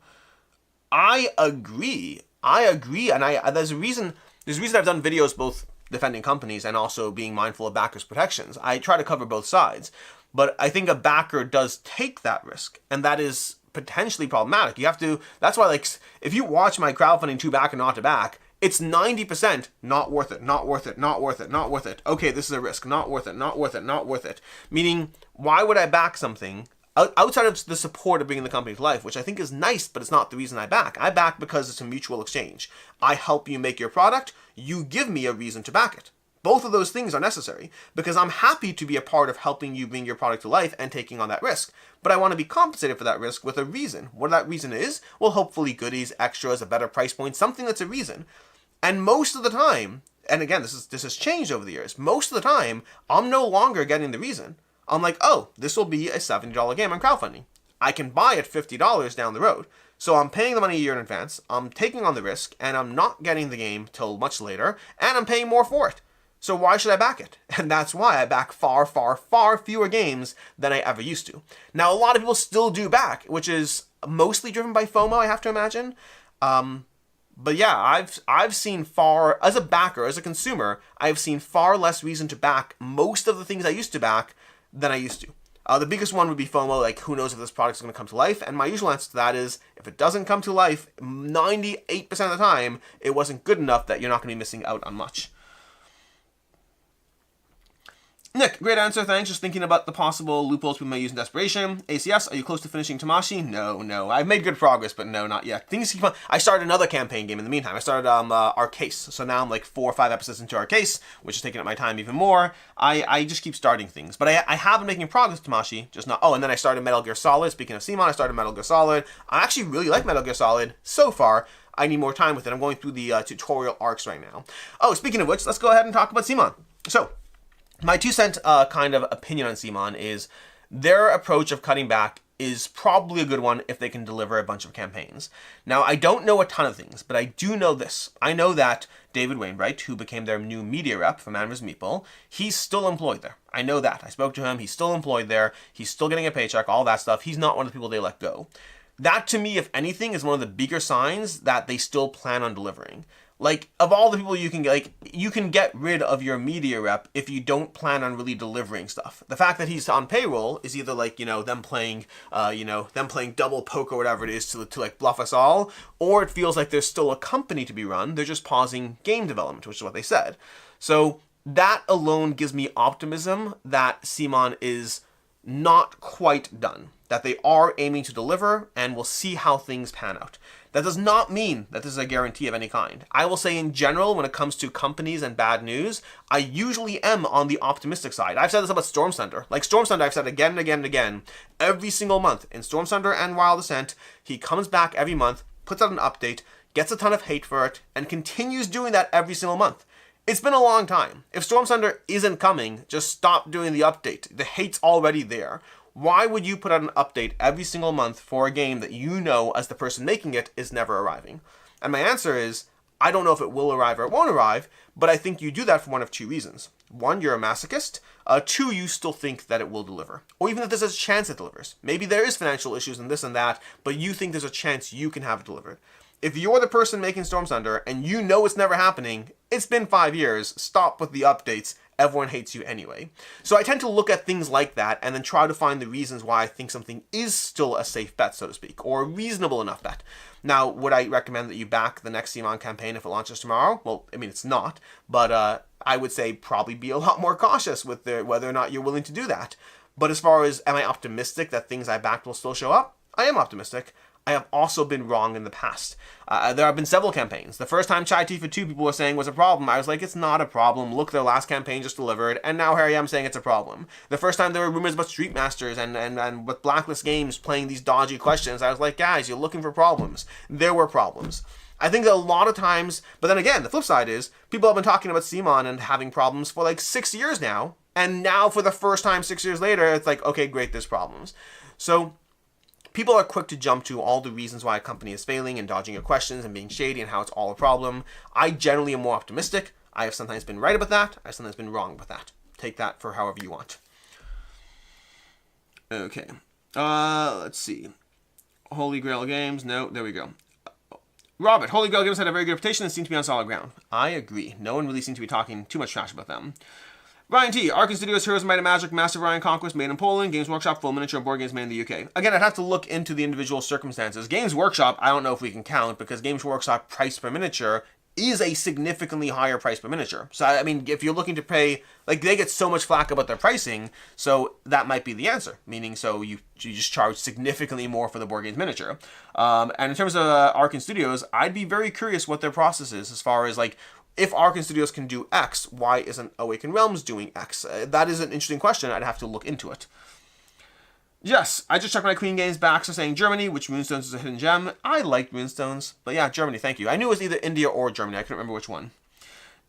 I agree, and there's a reason I've done videos both defending companies and also being mindful of backers' protections. I try to cover both sides, but I think a backer does take that risk, and that is potentially problematic. You have to. That's why, like, if you watch my crowdfunding to back and not to back, it's 90% not worth it, not worth it, not worth it, not worth it. Okay, this is a risk, not worth it, not worth it, not worth it. Meaning, why would I back something outside of the support of bringing the company to life, which I think is nice, but it's not the reason I back. I back because it's a mutual exchange. I help you make your product, you give me a reason to back it. Both of those things are necessary because I'm happy to be a part of helping you bring your product to life and taking on that risk. But I want to be compensated for that risk with a reason. What that reason is, well, hopefully goodies, extras, a better price point, something that's a reason. And most of the time, and again, this has changed over the years, most of the time, I'm no longer getting the reason. I'm like, oh, this will be a $70 game on crowdfunding. I can buy it $50 down the road. So I'm paying the money a year in advance, I'm taking on the risk, and I'm not getting the game till much later, and I'm paying more for it. So why should I back it? And that's why I back far, far, far fewer games than I ever used to. Now, a lot of people still do back, which is mostly driven by FOMO, I have to imagine. But yeah, I've seen far, as a backer, as a consumer, I've seen far less reason to back most of the things I used to back than I used to. The biggest one would be FOMO, like who knows if this product is going to come to life, and my usual answer to that is, if it doesn't come to life, 98% of the time, it wasn't good enough that you're not going to be missing out on much. Nick, great answer, thanks. Just thinking about the possible loopholes people may use in desperation. ACS, are you close to finishing Tamashii? No. I've made good progress, but no, not yet. Things keep on. I started another campaign game in the meantime. I started our case, so now I'm like 4 or 5 episodes into our case, which is taking up my time even more. I just keep starting things, but I have been making progress with Tamashii, just not. Oh, and then I started Metal Gear Solid. Speaking of Simon, I started Metal Gear Solid. I actually really like Metal Gear Solid so far. I need more time with it. I'm going through the tutorial arcs right now. Oh, speaking of which, let's go ahead and talk about Simon. So, my 2-cent kind of opinion on Simon is their approach of cutting back is probably a good one if they can deliver a bunch of campaigns. Now, I don't know a ton of things, but I do know this. I know that David Wainwright, who became their new media rep for Man vs. Meeple, he's still employed there. I know that. I spoke to him. He's still employed there. He's still getting a paycheck, all that stuff. He's not one of the people they let go. That, to me, if anything, is one of the bigger signs that they still plan on delivering. Like, of all the people you can get rid of your media rep if you don't plan on really delivering stuff. The fact that he's on payroll is either like, them playing double poke or whatever it is to like bluff us all, or it feels like there's still a company to be run. They're just pausing game development, which is what they said. So that alone gives me optimism that Simon is not quite done, that they are aiming to deliver, and we'll see how things pan out. That does not mean that this is a guarantee of any kind. I will say in general, when it comes to companies and bad news, I usually am on the optimistic side. I've said this about Storm Thunder. Like Storm Thunder, I've said again and again and again, every single month. In Storm Thunder and Wild Ascent, he comes back every month, puts out an update, gets a ton of hate for it, and continues doing that every single month. It's been a long time. If Storm Thunder isn't coming, just stop doing the update. The hate's already there. Why would you put out an update every single month for a game that you know, as the person making it, is never arriving? And my answer is, I don't know if it will arrive or it won't arrive, but I think you do that for one of 2 reasons. 1, you're a masochist. 2, you still think that it will deliver. Or even if there's a chance it delivers. Maybe there is financial issues and this and that, but you think there's a chance you can have it delivered. If you're the person making Storm Thunder and you know it's never happening, it's been 5 years, stop with the updates. Everyone hates you anyway. So I tend to look at things like that and then try to find the reasons why I think something is still a safe bet, so to speak, or a reasonable enough bet. Now, would I recommend that you back the next Simon campaign if it launches tomorrow? Well, I mean, it's not, but I would say probably be a lot more cautious with whether or not you're willing to do that. But as far as, am I optimistic that things I backed will still show up? I am optimistic. I have also been wrong in the past. There have been several campaigns. The first time Chai Tifa 2 people were saying was a problem, I was like, it's not a problem. Look, their last campaign just delivered, and now here I am saying it's a problem. The first time there were rumors about Street Masters and with Blacklist Games playing these dodgy questions, I was like, guys, you're looking for problems. There were problems. I think that a lot of times, but then again, the flip side is, people have been talking about Simon and having problems for like 6 years now, and now for the first time 6 years later, it's like, okay, great, there's problems. So people are quick to jump to all the reasons why a company is failing and dodging your questions and being shady and how it's all a problem. I generally am more optimistic. I have sometimes been right about that. I've sometimes been wrong about that. take that for however you want. Okay. Let's see. Holy Grail Games. No, there we go. Robert, Holy Grail Games had a very good reputation and seemed to be on solid ground. I agree. No one really seemed to be talking too much trash about them. Ryan T. Arkham Studios, Heroes of Might and Magic, Massive Ryan Conquest, made in Poland. Games Workshop, full miniature board games made in the UK. Again, I'd have to look into the individual circumstances. Games Workshop, I don't know if we can count, because Games Workshop price per miniature is a significantly higher price per miniature. So, I mean, if you're looking to pay, like, they get so much flack about their pricing, so that might be the answer. Meaning, so you just charge significantly more for the board games miniature. And in terms of Arkham Studios, I'd be very curious what their process is as far as, like, if Arkham Studios can do X, why isn't Awakened Realms doing X? That is an interesting question. I'd have to look into it. Yes, I just checked my Queen Games back, so saying Germany, which Moonstones is a hidden gem. I liked Moonstones, but yeah, Germany, thank you. I knew it was either India or Germany. I couldn't remember which one.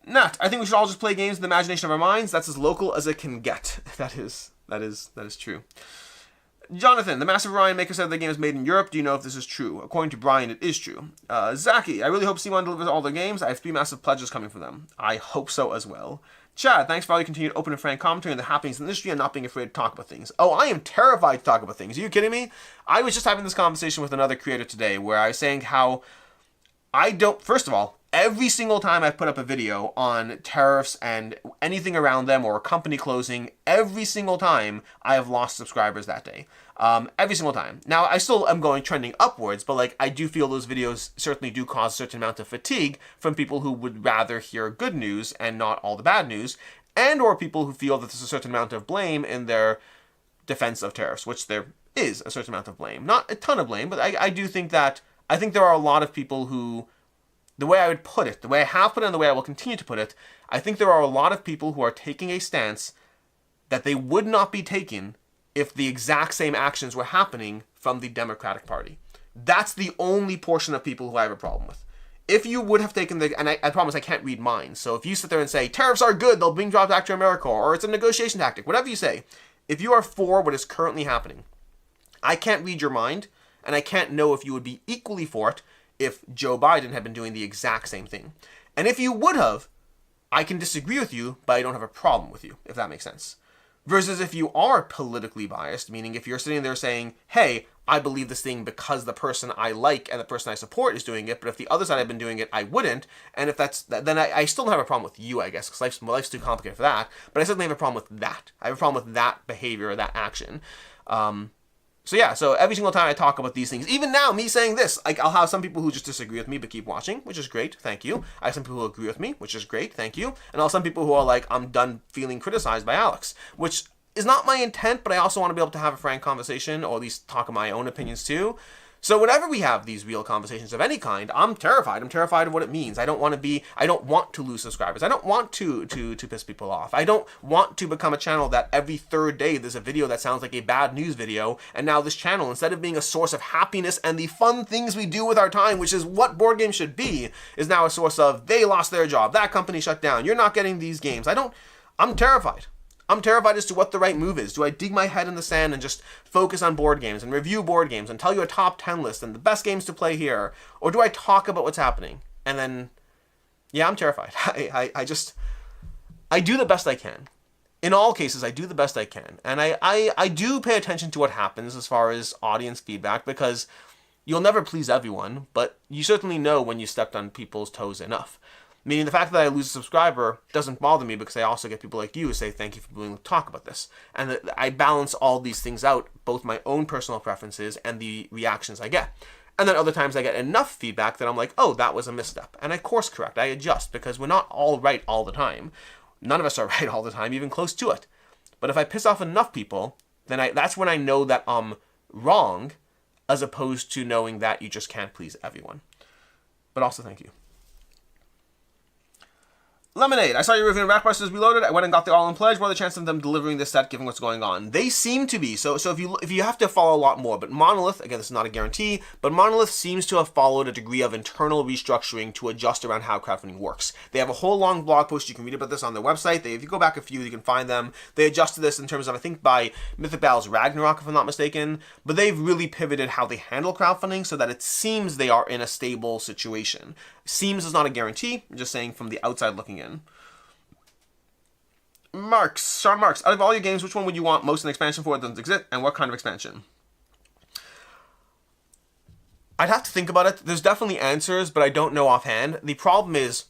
Nat, I think we should all just play games in the imagination of our minds. That's as local as it can get. That is true. Jonathan, the Massive Ryan maker said the game is made in Europe. Do you know if this is true? According to Brian, it is true. Zaki, I really hope C1 delivers all their games. I have 3 massive pledges coming from them. I hope so as well. Chad, thanks for all your continued open and frank commentary on the happenings in the industry and not being afraid to talk about things. Oh, I am terrified to talk about things. Are you kidding me? I was just having this conversation with another creator today where I was saying how I don't, first of all, every single time I put up a video on tariffs and anything around them or a company closing, every single time I have lost subscribers that day. Every single time. Now, I still am going trending upwards, but like I do feel those videos certainly do cause a certain amount of fatigue from people who would rather hear good news and not all the bad news, and or people who feel that there's a certain amount of blame in their defense of tariffs, which there is a certain amount of blame. Not a ton of blame, but I do think that, I think there are a lot of people who, the way I would put it, the way I have put it and the way I will continue to put it, I think there are a lot of people who are taking a stance that they would not be taking if the exact same actions were happening from the Democratic Party. That's the only portion of people who I have a problem with. If you would have taken the, and I promise I can't read minds, so if you sit there and say, tariffs are good, they'll bring jobs back to America, or it's a negotiation tactic, whatever you say, if you are for what is currently happening, I can't read your mind, and I can't know if you would be equally for it if Joe Biden had been doing the exact same thing. And if you would have, I can disagree with you, but I don't have a problem with you, if that makes sense. Versus if you are politically biased, meaning if you're sitting there saying, hey, I believe this thing because the person I like and the person I support is doing it, but if the other side had been doing it, I wouldn't. And if that's, then I still don't have a problem with you, I guess, because life's too complicated for that. But I certainly have a problem with that. I have a problem with that behavior or that action. So yeah, so every single time I talk about these things, even now, me saying this, like I'll have some people who just disagree with me but keep watching, which is great, thank you. I have some people who agree with me, which is great, thank you. And I'll have some people who are like, I'm done feeling criticized by Alex, which is not my intent, but I also want to be able to have a frank conversation, or at least talk of my own opinions too. So whenever we have these real conversations of any kind, I'm terrified. I'm terrified of what it means. I don't want to lose subscribers. I don't want to piss people off. I don't want to become a channel that every third day there's a video that sounds like a bad news video, and now this channel, instead of being a source of happiness and the fun things we do with our time, which is what board games should be, is now a source of, they lost their job, that company shut down, you're not getting these games. I'm terrified. I'm terrified as to what the right move is. Do I dig my head in the sand and just focus on board games and review board games and tell you a top 10 list and the best games to play here? Or do I talk about what's happening? And then, yeah, I'm terrified. I do the best I can. In all cases, I do the best I can. And I do pay attention to what happens as far as audience feedback, because you'll never please everyone, but you certainly know when you stepped on people's toes enough. Meaning the fact that I lose a subscriber doesn't bother me, because I also get people like you who say, thank you for being willing to talk about this. And I balance all these things out, both my own personal preferences and the reactions I get. And then other times I get enough feedback that I'm like, oh, that was a misstep. And I course correct, I adjust, because we're not all right all the time. None of us are right all the time, even close to it. But if I piss off enough people, then that's when I know that I'm wrong, as opposed to knowing that you just can't please everyone. But also, thank you. Lemonade, I saw your review of Rackbusters Reloaded. I went and got the all-in pledge. What are the chances of them delivering this set, given what's going on? They seem to be. So if you have to follow a lot more. But Monolith, again, this is not a guarantee, but Monolith seems to have followed a degree of internal restructuring to adjust around how crowdfunding works. They have a whole long blog post. You can read about this on their website. If you go back a few, you can find them. They adjusted this in terms of, I think, by Mythic Battles Ragnarok, if I'm not mistaken. But they've really pivoted how they handle crowdfunding so that it seems they are in a stable situation. Seems is not a guarantee. I'm just saying from the outside looking in. Sean Marks, out of all your games, which one would you want most an expansion for that doesn't exist, and what kind of expansion? I'd have to think about it. There's definitely answers, but I don't know offhand. The problem is,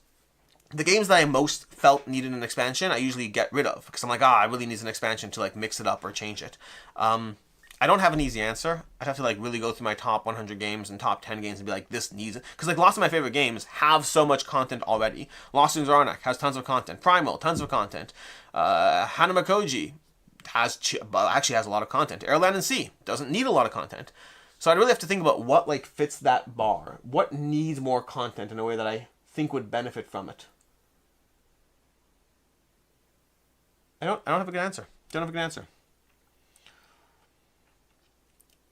the games that I most felt needed an expansion, I usually get rid of, because I'm like, I really need an expansion to like mix it up or change it. I don't have an easy answer. I'd have to like really go through my top 100 games and top 10 games and be like, this needs it. Because like lots of my favorite games have so much content already. Lost in Zarnak has tons of content. Primal, tons of content. Hanamakoji actually has a lot of content. Airland and Sea doesn't need a lot of content. So I'd really have to think about what like fits that bar. What needs more content in a way that I think would benefit from it. I don't have a good answer.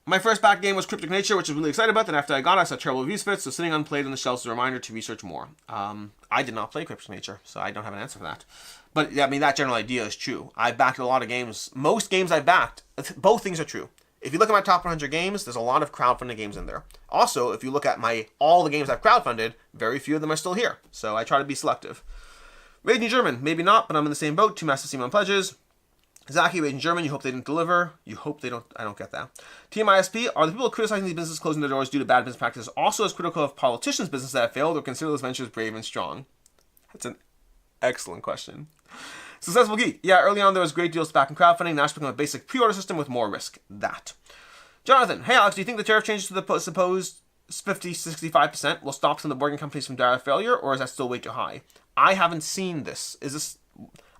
My first back game was Cryptic Nature, which I was really excited about. Then after I got it, I saw terrible reviews for it, so sitting unplayed on the shelf is a reminder to research more. I did not play Cryptic Nature, so I don't have an answer for that. But yeah, I mean, that general idea is true. I've backed a lot of games. Most games I've backed, both things are true. If you look at my top 100 games, there's a lot of crowdfunding games in there. Also, if you look at all the games I've crowdfunded, very few of them are still here. So I try to be selective. Raging German, maybe not, but I'm in the same boat. 2 massive Simon pledges. Zaki, Raging German, you hope they didn't deliver. You hope they don't. I don't get that. TMISP, are the people criticizing these businesses closing their doors due to bad business practices also as critical of politicians' businesses that have failed, or consider those ventures brave and strong? That's an excellent question. Successful Geek. Yeah, early on there was great deals to back in crowdfunding. Now it's become a basic pre-order system with more risk. That. Jonathan. Hey Alex, do you think the tariff changes to the supposed 50-65% will stop some of the board game companies from dire failure, or is that still way too high? I haven't seen this.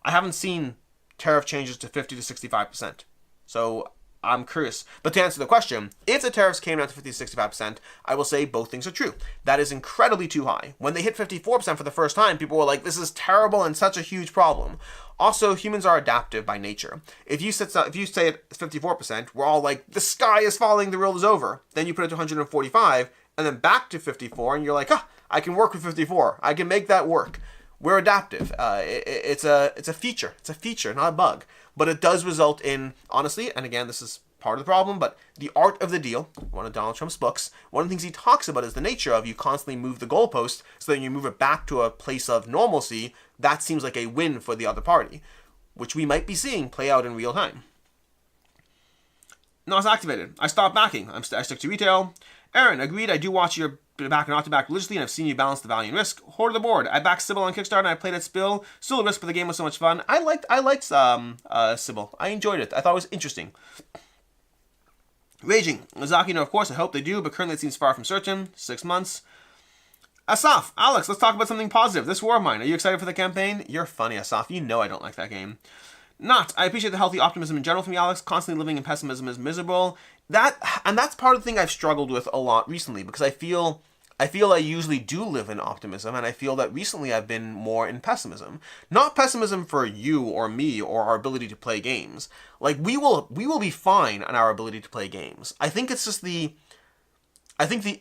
I haven't seen tariff changes to 50-65%. So I'm curious. But to answer the question, if the tariffs came down to 50-65%, I will say both things are true. That is incredibly too high. When they hit 54% for the first time, people were like, this is terrible and such a huge problem. Also, humans are adaptive by nature. If you say it's 54%, we're all like, the sky is falling, the world is over. Then you put it to 145, and then back to 54, and you're like, I can work with 54. I can make that work. We're adaptive. It's a feature. It's a feature, not a bug. But it does result in, honestly, and again, this is part of the problem, but The Art of the Deal, one of Donald Trump's books, one of the things he talks about is the nature of you constantly move the goalpost so that you move it back to a place of normalcy. That seems like a win for the other party, which we might be seeing play out in real time. NOS activated. I stopped backing. I stick to retail. Aaron, agreed. I do watch your back and not to back religiously, and I've seen you balance the value and risk. Hoard the board. I backed Sybil on Kickstarter, and I played at Spill. Still a risk, but the game was so much fun. I liked Sybil. I enjoyed it. I thought it was interesting. Raging. Zaki, no, of course, I hope they do, but currently it seems far from certain. 6 months. Asaf, Alex, let's talk about something positive. This war of mine. Are you excited for the campaign? You're funny, Asaf. You know I don't like that game. Not. I appreciate the healthy optimism in general from you, Alex. Constantly living in pessimism is miserable. That's part of the thing I've struggled with a lot recently, because I feel I usually do live in optimism, and I feel that recently I've been more in pessimism. Not pessimism for you or me or our ability to play games. Like, we will be fine on our ability to play games. I think it's just the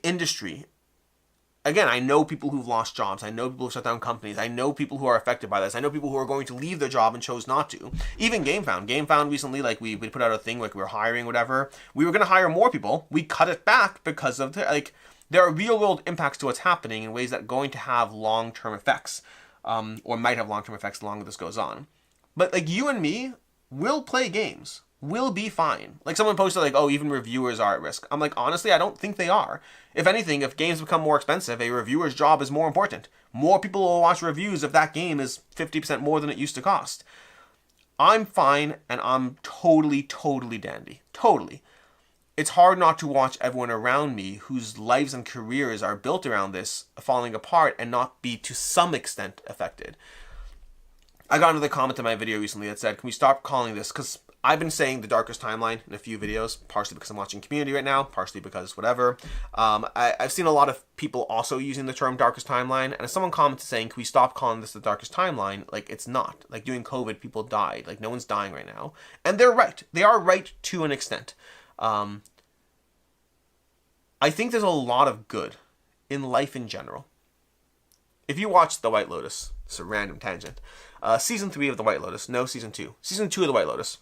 industry. Again, I know people who've lost jobs. I know people who've shut down companies. I know people who are affected by this. I know people who are going to leave their job and chose not to. Even Gamefound. Gamefound recently, like, we put out a thing, like, we were hiring, whatever. We were going to hire more people. We cut it back because of, there are real-world impacts to what's happening in ways that are going to have long-term effects, or might have long-term effects the longer this goes on. But, like, you and me will play games. We'll be fine. Like, someone posted, like, oh, even reviewers are at risk. I'm like, honestly, I don't think they are. If anything, if games become more expensive, a reviewer's job is more important. More people will watch reviews if that game is 50% more than it used to cost. I'm fine, and I'm totally dandy. Totally. It's hard not to watch everyone around me whose lives and careers are built around this falling apart and not be to some extent affected. I got another comment in my video recently that said, can we stop calling this, because I've been saying the darkest timeline in a few videos, partially because I'm watching Community right now, partially because whatever. I've seen a lot of people also using the term darkest timeline, and if someone commented saying, can we stop calling this the darkest timeline, like, it's not. Like, during COVID, people died. Like, no one's dying right now. And they're right. They are right to an extent. I think there's a lot of good in life in general. If you watch The White Lotus, it's a random tangent, Season 3 of The White Lotus, no Season 2. Season 2 of The White Lotus.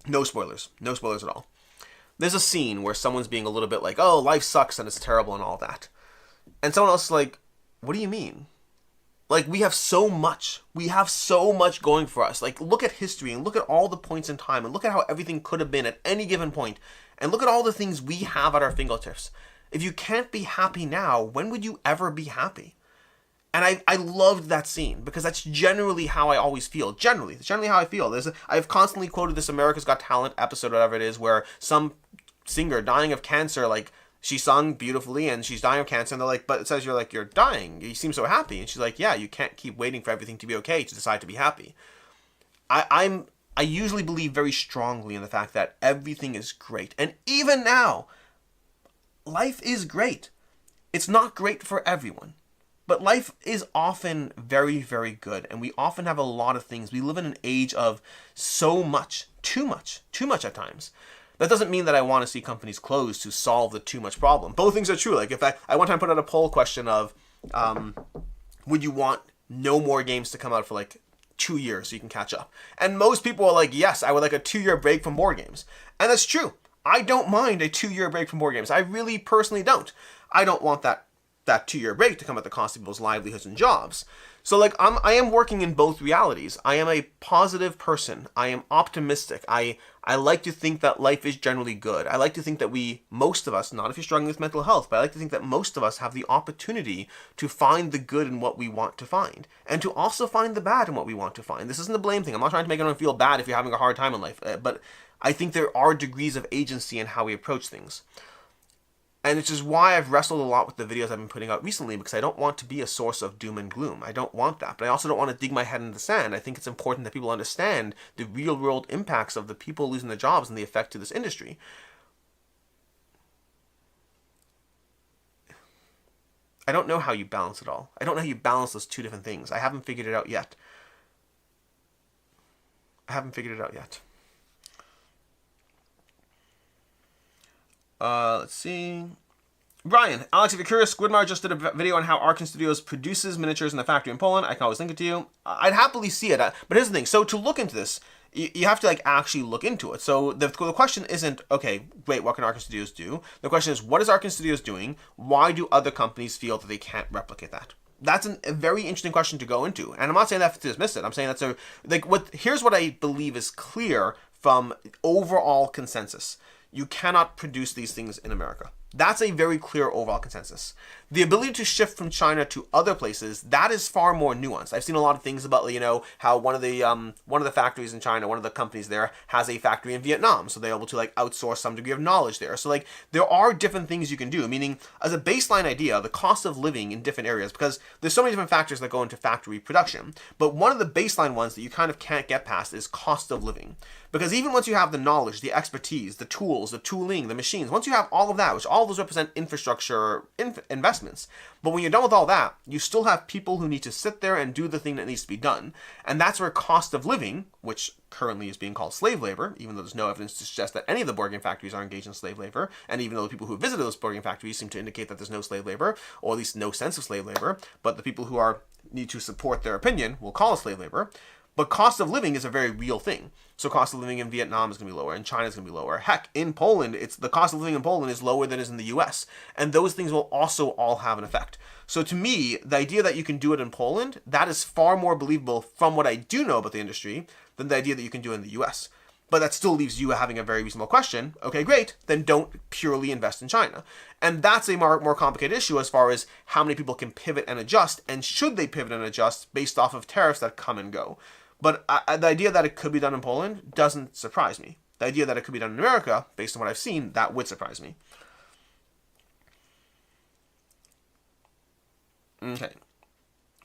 No spoilers. No spoilers at all. There's a scene where someone's being a little bit like, oh, life sucks and it's terrible and all that. And someone else is like, what do you mean? Like, we have so much. We have so much going for us. Like, look at history and look at all the points in time and look at how everything could have been at any given point. And look at all the things we have at our fingertips. If you can't be happy now, when would you ever be happy? And I loved that scene because that's generally how I always feel. Generally how I feel. I've constantly quoted this America's Got Talent episode, whatever it is, where some singer dying of cancer, like, she sung beautifully and she's dying of cancer, and they're like, but it says you're dying. You seem so happy. And she's like, yeah, you can't keep waiting for everything to be okay to decide to be happy. I usually believe very strongly in the fact that everything is great. And even now, life is great. It's not great for everyone. But life is often very, very good. And we often have a lot of things. We live in an age of so much, too much at times. That doesn't mean that I want to see companies close to solve the too much problem. Both things are true. Like, if I one time put out a poll question of, would you want no more games to come out for like 2 years so you can catch up? And most people are like, yes, I would like a 2-year break from board games. And that's true. I don't mind a 2-year break from board games. I really personally don't. I don't want that 2-year break to come at the cost of people's livelihoods and jobs. So, like, I am working in both realities. I am a positive person. I am optimistic. I like to think that life is generally good. I like to think that most of us, not if you're struggling with mental health, but I like to think that most of us have the opportunity to find the good in what we want to find, and to also find the bad in what we want to find. This isn't a blame thing. I'm not trying to make anyone feel bad if you're having a hard time in life, but I think there are degrees of agency in how we approach things. And which is why I've wrestled a lot with the videos I've been putting out recently, because I don't want to be a source of doom and gloom. I don't want that. But I also don't want to dig my head in the sand. I think it's important that people understand the real-world impacts of the people losing their jobs and the effect to this industry. I don't know how you balance it all. I don't know how you balance those two different things. I haven't figured it out yet. Let's see. Brian, Alex, if you're curious, Squidmar just did a video on how Arkane Studios produces miniatures in the factory in Poland. I can always link it to you. I'd happily see it. But here's the thing. So to look into this, you have to like actually look into it. So the question isn't, okay, wait, what can Arkane Studios do? The question is, what is Arkane Studios doing? Why do other companies feel that they can't replicate that? That's a very interesting question to go into. And I'm not saying that to dismiss it. I'm saying here's what I believe is clear from overall consensus. You cannot produce these things in America. That's a very clear overall consensus. The ability to shift from China to other places, that is far more nuanced. I've seen a lot of things about, how one of the factories in China, one of the companies there, has a factory in Vietnam, so they're able to outsource some degree of knowledge there. So there are different things you can do. Meaning, as a baseline idea, the cost of living in different areas, because there's so many different factors that go into factory production. But one of the baseline ones that you kind of can't get past is cost of living. Because even once you have the knowledge, the expertise, the tools, the tooling, the machines, once you have all of that, which all of those represent infrastructure investments, but when you're done with all that, you still have people who need to sit there and do the thing that needs to be done. And that's where cost of living, which currently is being called slave labor, even though there's no evidence to suggest that any of the board game factories are engaged in slave labor, and even though the people who visited those board game factories seem to indicate that there's no slave labor, or at least no sense of slave labor, but the people who need to support their opinion will call it slave labor. But cost of living is a very real thing. So cost of living in Vietnam is going to be lower, in China is going to be lower. Heck, in Poland, the cost of living in Poland is lower than it is in the US. And those things will also all have an effect. So to me, the idea that you can do it in Poland, that is far more believable from what I do know about the industry than the idea that you can do it in the US. But that still leaves you having a very reasonable question. Okay, great. Then don't purely invest in China. And that's a more complicated issue as far as how many people can pivot and adjust, and should they pivot and adjust based off of tariffs that come and go. But the idea that it could be done in Poland doesn't surprise me. The idea that it could be done in America, based on what I've seen, that would surprise me. Okay.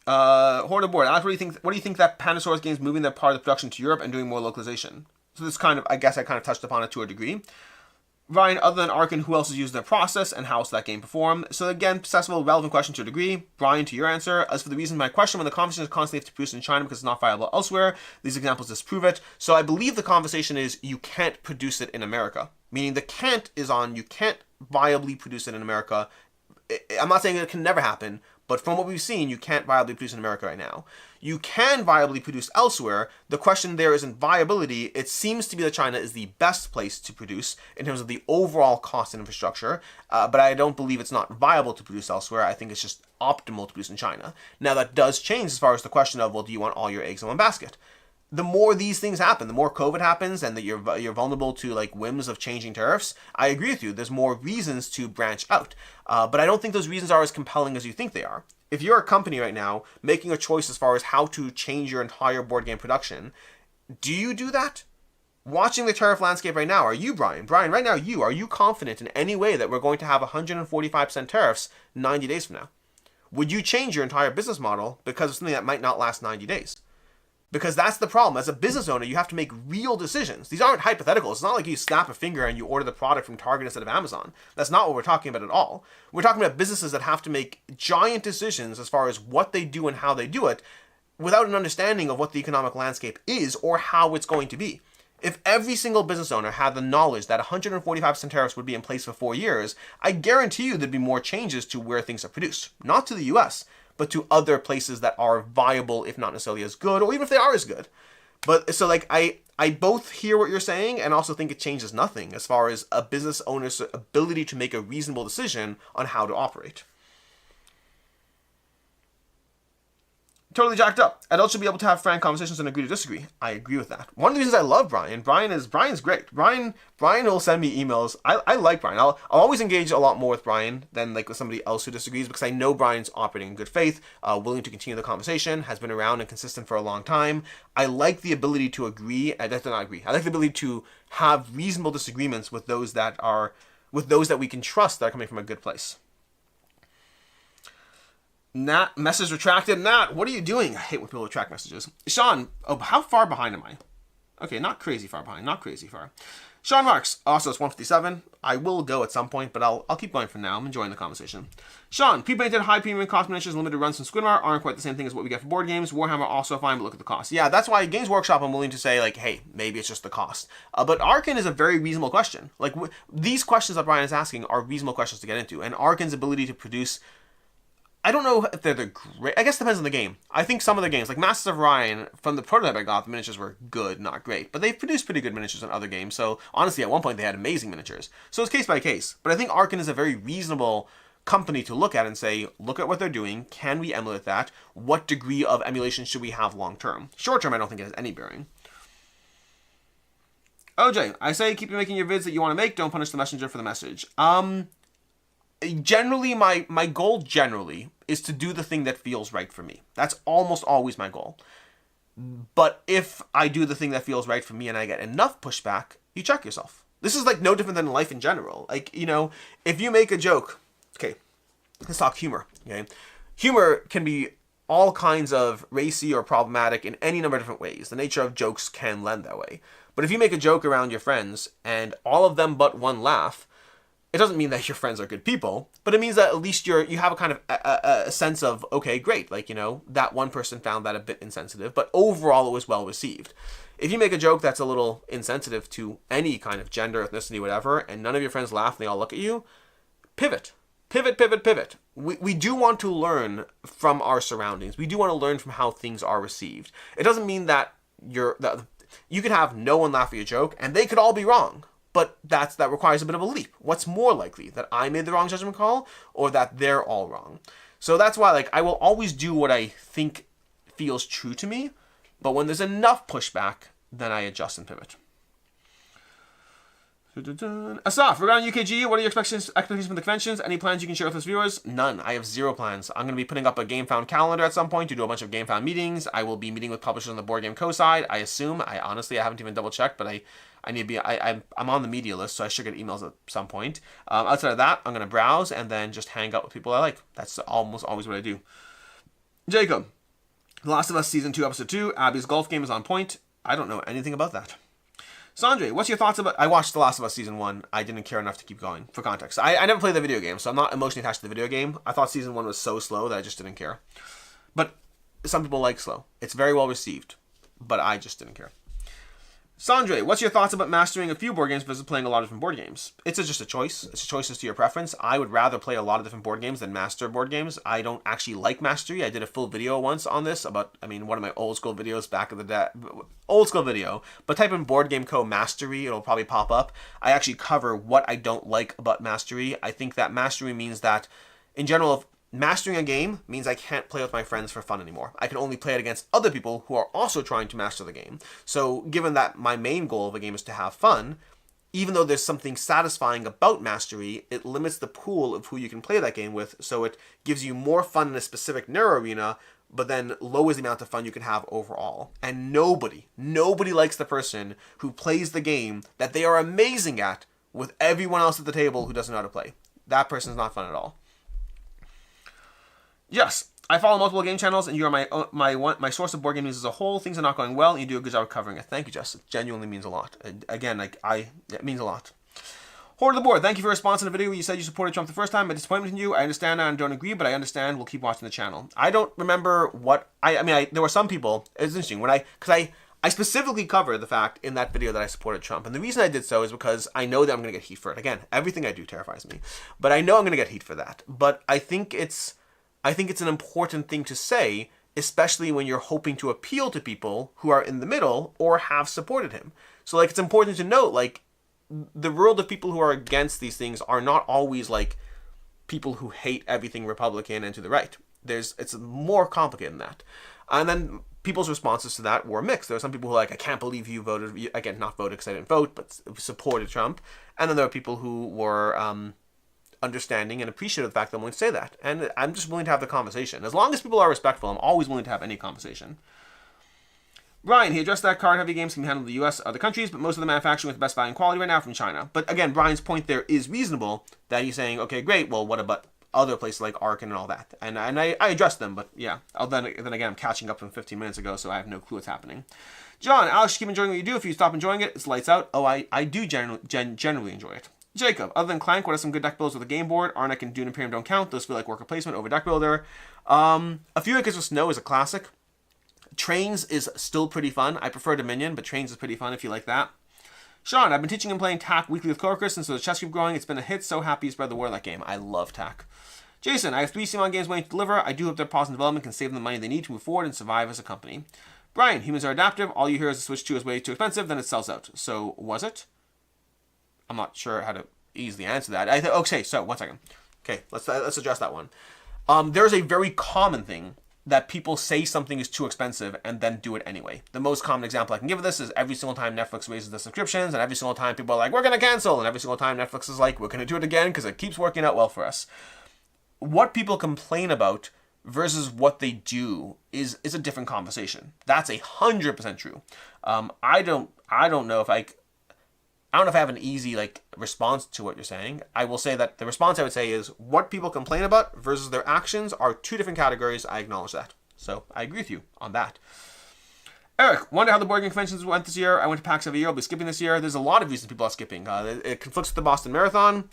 Hoarder Board, Alex, what do you think that Pandasaurus games moving their part of the production to Europe and doing more localization? So this I guess I kind of touched upon it to a degree. Ryan, other than Arkane, who else has used their process, and how does that game perform? So again, accessible, relevant question to a degree. Brian, to your answer. As for the reason my question, when the conversation is constantly have to produce in China because it's not viable elsewhere, these examples disprove it. So I believe the conversation is you can't produce it in America. Meaning the can't is on you can't viably produce it in America. I'm not saying it can never happen, But from what we've seen, you can't viably produce in America right now. You can viably produce elsewhere. The question there isn't viability. It seems to be that China is the best place to produce in terms of the overall cost and infrastructure. But I don't believe it's not viable to produce elsewhere. I think it's just optimal to produce in China. Now that does change as far as the question of, well, do you want all your eggs in one basket? The more these things happen, the more COVID happens and that you're vulnerable to like whims of changing tariffs, I agree with you. There's more reasons to branch out. But I don't think those reasons are as compelling as you think they are. If you're a company right now making a choice as far as how to change your entire board game production, do you do that? Watching the tariff landscape right now, are you, Brian? Brian, right now, are you confident in any way that we're going to have 145% tariffs 90 days from now? Would you change your entire business model because of something that might not last 90 days? Because that's the problem. As a business owner, you have to make real decisions. These aren't hypotheticals. It's not like you snap a finger and you order the product from Target instead of Amazon. That's not what we're talking about at all. We're talking about businesses that have to make giant decisions as far as what they do and how they do it without an understanding of what the economic landscape is or how it's going to be. If every single business owner had the knowledge that 145% tariffs would be in place for 4 years, I guarantee you there'd be more changes to where things are produced. Not to the US, but to other places that are viable, if not necessarily as good, or even if they are as good. But so like I both hear what you're saying and also think it changes nothing as far as a business owner's ability to make a reasonable decision on how to operate. Totally jacked up. Adults should be able to have frank conversations and agree to disagree. I agree with that. One of the reasons I love Brian's great. Brian will send me emails. I like Brian. I'll always engage a lot more with Brian than like with somebody else who disagrees because I know Brian's operating in good faith, willing to continue the conversation, has been around and consistent for a long time. I like the ability to agree. I like the ability to have reasonable disagreements with those that we can trust that are coming from a good place. Nat, message retracted. Nat, what are you doing? I hate when people retract messages. Sean, how far behind am I? Okay, not crazy far behind. Not crazy far. Sean Marks, also it's 157. I will go at some point, but I'll keep going for now. I'm enjoying the conversation. Sean, pre-painted high premium cost miniatures and limited runs from Squidmart aren't quite the same thing as what we get for board games. Warhammer also fine, but look at the cost. Yeah, that's why Games Workshop I'm willing to say like, hey, maybe it's just the cost. But Arkin is a very reasonable question. Like these questions that Brian is asking are reasonable questions to get into, and Arkin's ability to produce. I don't know if they're the great. I guess it depends on the game. I think some of the games, like Masters of Orion, from the prototype I got, the miniatures were good, not great. But they've produced pretty good miniatures in other games. So honestly, at one point they had amazing miniatures. So it's case by case. But I think Arkin is a very reasonable company to look at and say, look at what they're doing. Can we emulate that? What degree of emulation should we have long term? Short term, I don't think it has any bearing. OJ, I say keep making your vids that you want to make. Don't punish the messenger for the message. Generally, my goal generally is to do the thing that feels right for me. That's almost always my goal. But if I do the thing that feels right for me and I get enough pushback, you check yourself. This is like no different than life in general. Like, if you make a joke, okay, let's talk humor, okay? Humor can be all kinds of racy or problematic in any number of different ways. The nature of jokes can lend that way. But if you make a joke around your friends and all of them but one laugh, it doesn't mean that your friends are good people, but it means that at least you have a kind of a sense of, okay, great. Like, that one person found that a bit insensitive, but overall it was well received. If you make a joke that's a little insensitive to any kind of gender, ethnicity, whatever, and none of your friends laugh and they all look at you, pivot. Pivot. We do want to learn from our surroundings. We do want to learn from how things are received. It doesn't mean that you could have no one laugh at your joke and they could all be wrong. But that requires a bit of a leap. What's more likely, that I made the wrong judgment call or that they're all wrong? So that's why I will always do what I think feels true to me. But when there's enough pushback, then I adjust and pivot. Asaf, regarding UKG, what are your expectations from the conventions? Any plans you can share with us viewers? None. I have zero plans. I'm going to be putting up a Gamefound calendar at some point to do a bunch of Gamefound meetings. I will be meeting with publishers on the BoardGameCo side. I assume. I haven't even double checked, but I need to be. I'm on the media list, so I should get emails at some point. Outside of that, I'm going to browse and then just hang out with people I like. That's almost always what I do. Jacob, The Last of Us Season 2, Episode 2. Abby's golf game is on point. I don't know anything about that. Sandre, what's your thoughts about... I watched The Last of Us Season 1. I didn't care enough to keep going. For context, I never played the video game, so I'm not emotionally attached to the video game. I thought Season 1 was so slow that I just didn't care. But some people like slow. It's very well received, but I just didn't care. Sandre, what's your thoughts about mastering a few board games versus playing a lot of different board games? It's just a choice. It's a choice as to your preference. I would rather play a lot of different board games than master board games. I don't actually like mastery. I did a full video once on this about, one of my old school videos back in the day. Old school video. But type in BoardGameCo mastery, it'll probably pop up. I actually cover what I don't like about mastery. I think that mastery means that, in general, if mastering a game means I can't play with my friends for fun anymore. I can only play it against other people who are also trying to master the game. So given that my main goal of a game is to have fun, even though there's something satisfying about mastery, it limits the pool of who you can play that game with, so it gives you more fun in a specific narrow arena, but then lowers the amount of fun you can have overall. And nobody likes the person who plays the game that they are amazing at with everyone else at the table who doesn't know how to play. That person's not fun at all. Yes, I follow multiple game channels, and you are my source of board game news as a whole. Things are not going well, and you do a good job of covering it. Thank you, Jess. It genuinely means a lot. Again, it means a lot. Horde of the Board, thank you for your response in the video where you said you supported Trump the first time. My disappointment in you, I understand and don't agree, but I understand. We'll keep watching the channel. I don't remember what there were some people. It's interesting because I specifically covered the fact in that video that I supported Trump. And the reason I did so is because I know that I'm going to get heat for it. Again, everything I do terrifies me. But I know I'm going to get heat for that. But I think it's an important thing to say, especially when you're hoping to appeal to people who are in the middle or have supported him. So, it's important to note, the world of people who are against these things are not always, people who hate everything Republican and to the right. It's more complicated than that. And then people's responses to that were mixed. There were some people who were like, I can't believe you voted, again, not voted because I didn't vote, but supported Trump. And then there were people who were understanding and appreciative of the fact that I'm willing to say that. And I'm just willing to have the conversation. As long as people are respectful, I'm always willing to have any conversation. Brian, he addressed that card-heavy games can be handled in the US, other countries, but most of the manufacturing with the best value and quality right now from China. But again, Brian's point there is reasonable, that he's saying, okay, great, well, what about other places like Ark and all that? And I addressed them, but yeah. Then again, I'm catching up from 15 minutes ago, so I have no clue what's happening. John, Alex, keep enjoying what you do. If you stop enjoying it, it's lights out. Oh, I do generally enjoy it. Jacob, other than Clank, what are some good deck builds with a game board? Arnak and Dune Imperium don't count. Those feel like worker placement over deck builder. A Few Acres of Snow is a classic. Trains is still pretty fun. I prefer Dominion, but Trains is pretty fun if you like that. Sean, I've been teaching and playing TAC weekly with coworkers since the chess group growing. It's been a hit. So happy you spread the word of that game. I love TAC. Jason, I have 3 CMON games waiting to deliver. I do hope their pause in development can save them the money they need to move forward and survive as a company. Brian, humans are adaptive. All you hear is a Switch 2 is way too expensive, then it sells out. So, was it? I'm not sure how to easily answer that. Okay, so, one second. Okay, let's address that one. There's a very common thing that people say something is too expensive and then do it anyway. The most common example I can give of this is every single time Netflix raises the subscriptions, and every single time people are like, we're going to cancel, and every single time Netflix is like, we're going to do it again because it keeps working out well for us. What people complain about versus what they do is a different conversation. That's 100% true. I don't know if I have an easy response to what you're saying. I will say that the response I would say is what people complain about versus their actions are 2 different categories. I acknowledge that. So I agree with you on that. Eric, wonder how the board game conventions went this year. I went to PAX every year. I'll be skipping this year. There's a lot of reasons people are skipping. It conflicts with the Boston Marathon.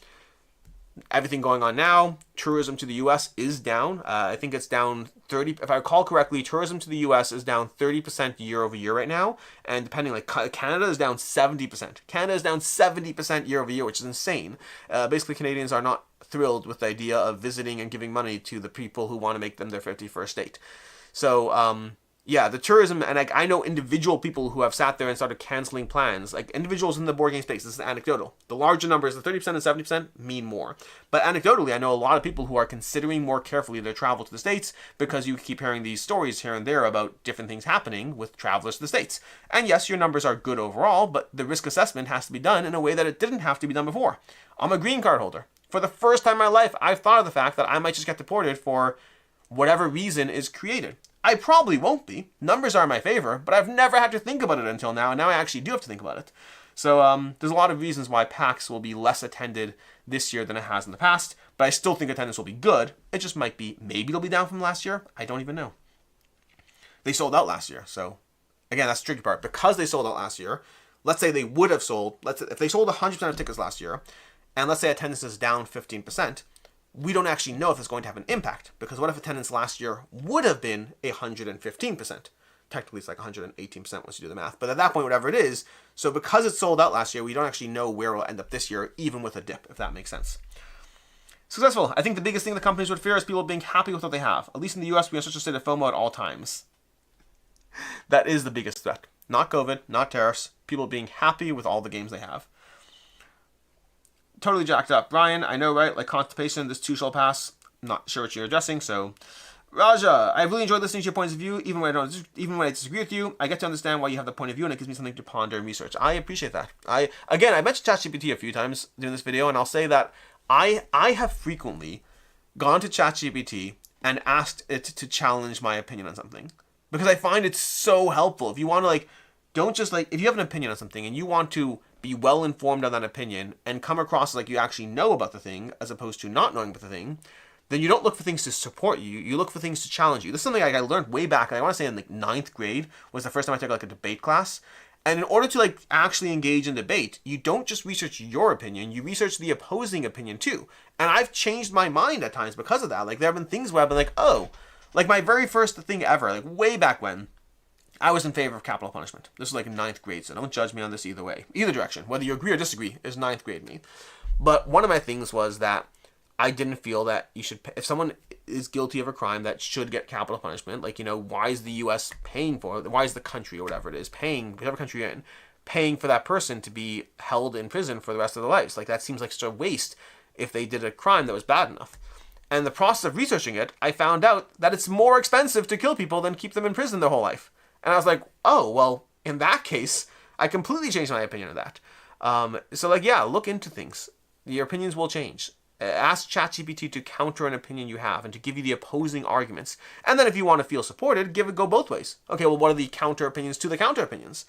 Everything going on now. Tourism to the U.S. is down. I think it's down 30. If I recall correctly, tourism to the U.S. is down 30% year over year right now. And depending, Canada is down 70%. Canada is down 70% year over year, which is insane. Basically, Canadians are not thrilled with the idea of visiting and giving money to the people who want to make them their 51st state. So, yeah, the tourism, and I know individual people who have sat there and started canceling plans, individuals in the board game space. This is anecdotal. The larger numbers, the 30% and 70%, mean more. But anecdotally, I know a lot of people who are considering more carefully their travel to the States because you keep hearing these stories here and there about different things happening with travelers to the States. And yes, your numbers are good overall, but the risk assessment has to be done in a way that it didn't have to be done before. I'm a green card holder. For the first time in my life, I've thought of the fact that I might just get deported for whatever reason is created. I probably won't be. Numbers are in my favor, but I've never had to think about it until now, and now I actually do have to think about it. So there's a lot of reasons why PAX will be less attended this year than it has in the past, but I still think attendance will be good. It just might be, maybe it'll be down from last year. I don't even know. They sold out last year, so again, that's the tricky part. Because they sold out last year, let's say they would have sold, if they sold 100% of tickets last year, and let's say attendance is down 15%, we don't actually know if it's going to have an impact, because what if attendance last year would have been 115%? Technically, it's like 118% once you do the math. But at that point, whatever it is, so because it sold out last year, we don't actually know where it'll end up this year, even with a dip, if that makes sense. Successful. I think the biggest thing the companies would fear is people being happy with what they have. At least in the US, we have such a state of FOMO at all times. That is the biggest threat. Not COVID, not tariffs. People being happy with all the games they have. Totally jacked up. Brian, I know, right? Like constipation, this too shall pass. Not sure what you're addressing, so... Raja, I really enjoyed listening to your points of view, even when I disagree with you. I get to understand why you have the point of view, and it gives me something to ponder and research. I appreciate that. I mentioned ChatGPT a few times during this video, and I'll say that I have frequently gone to ChatGPT and asked it to challenge my opinion on something, because I find it so helpful. If you want to don't just if you have an opinion on something and you want to be well informed on that opinion and come across like you actually know about the thing as opposed to not knowing about the thing, then you don't look for things to support you. You look for things to challenge you. This is something I learned way back. I want to say in 9th grade was the first time I took a debate class. And in order to actually engage in debate, you don't just research your opinion, you research the opposing opinion too. And I've changed my mind at times because of that. There have been things where I've been oh, my very first thing ever, way back when, I was in favor of capital punishment. This was in 9th grade, so don't judge me on this either way. Either direction, whether you agree or disagree, is 9th grade me. But one of my things was that I didn't feel that you should, if someone is guilty of a crime that should get capital punishment, why is the U.S. paying for it? Why is the country or whatever it is paying, whatever country you're in, paying for that person to be held in prison for the rest of their lives? That seems like such a waste if they did a crime that was bad enough. And in the process of researching it, I found out that it's more expensive to kill people than keep them in prison their whole life. And I was like, oh, well, in that case, I completely changed my opinion of that. Look into things. Your opinions will change. Ask ChatGPT to counter an opinion you have and to give you the opposing arguments. And then if you want to feel supported, go both ways. Okay, well, what are the counter opinions to the counter opinions?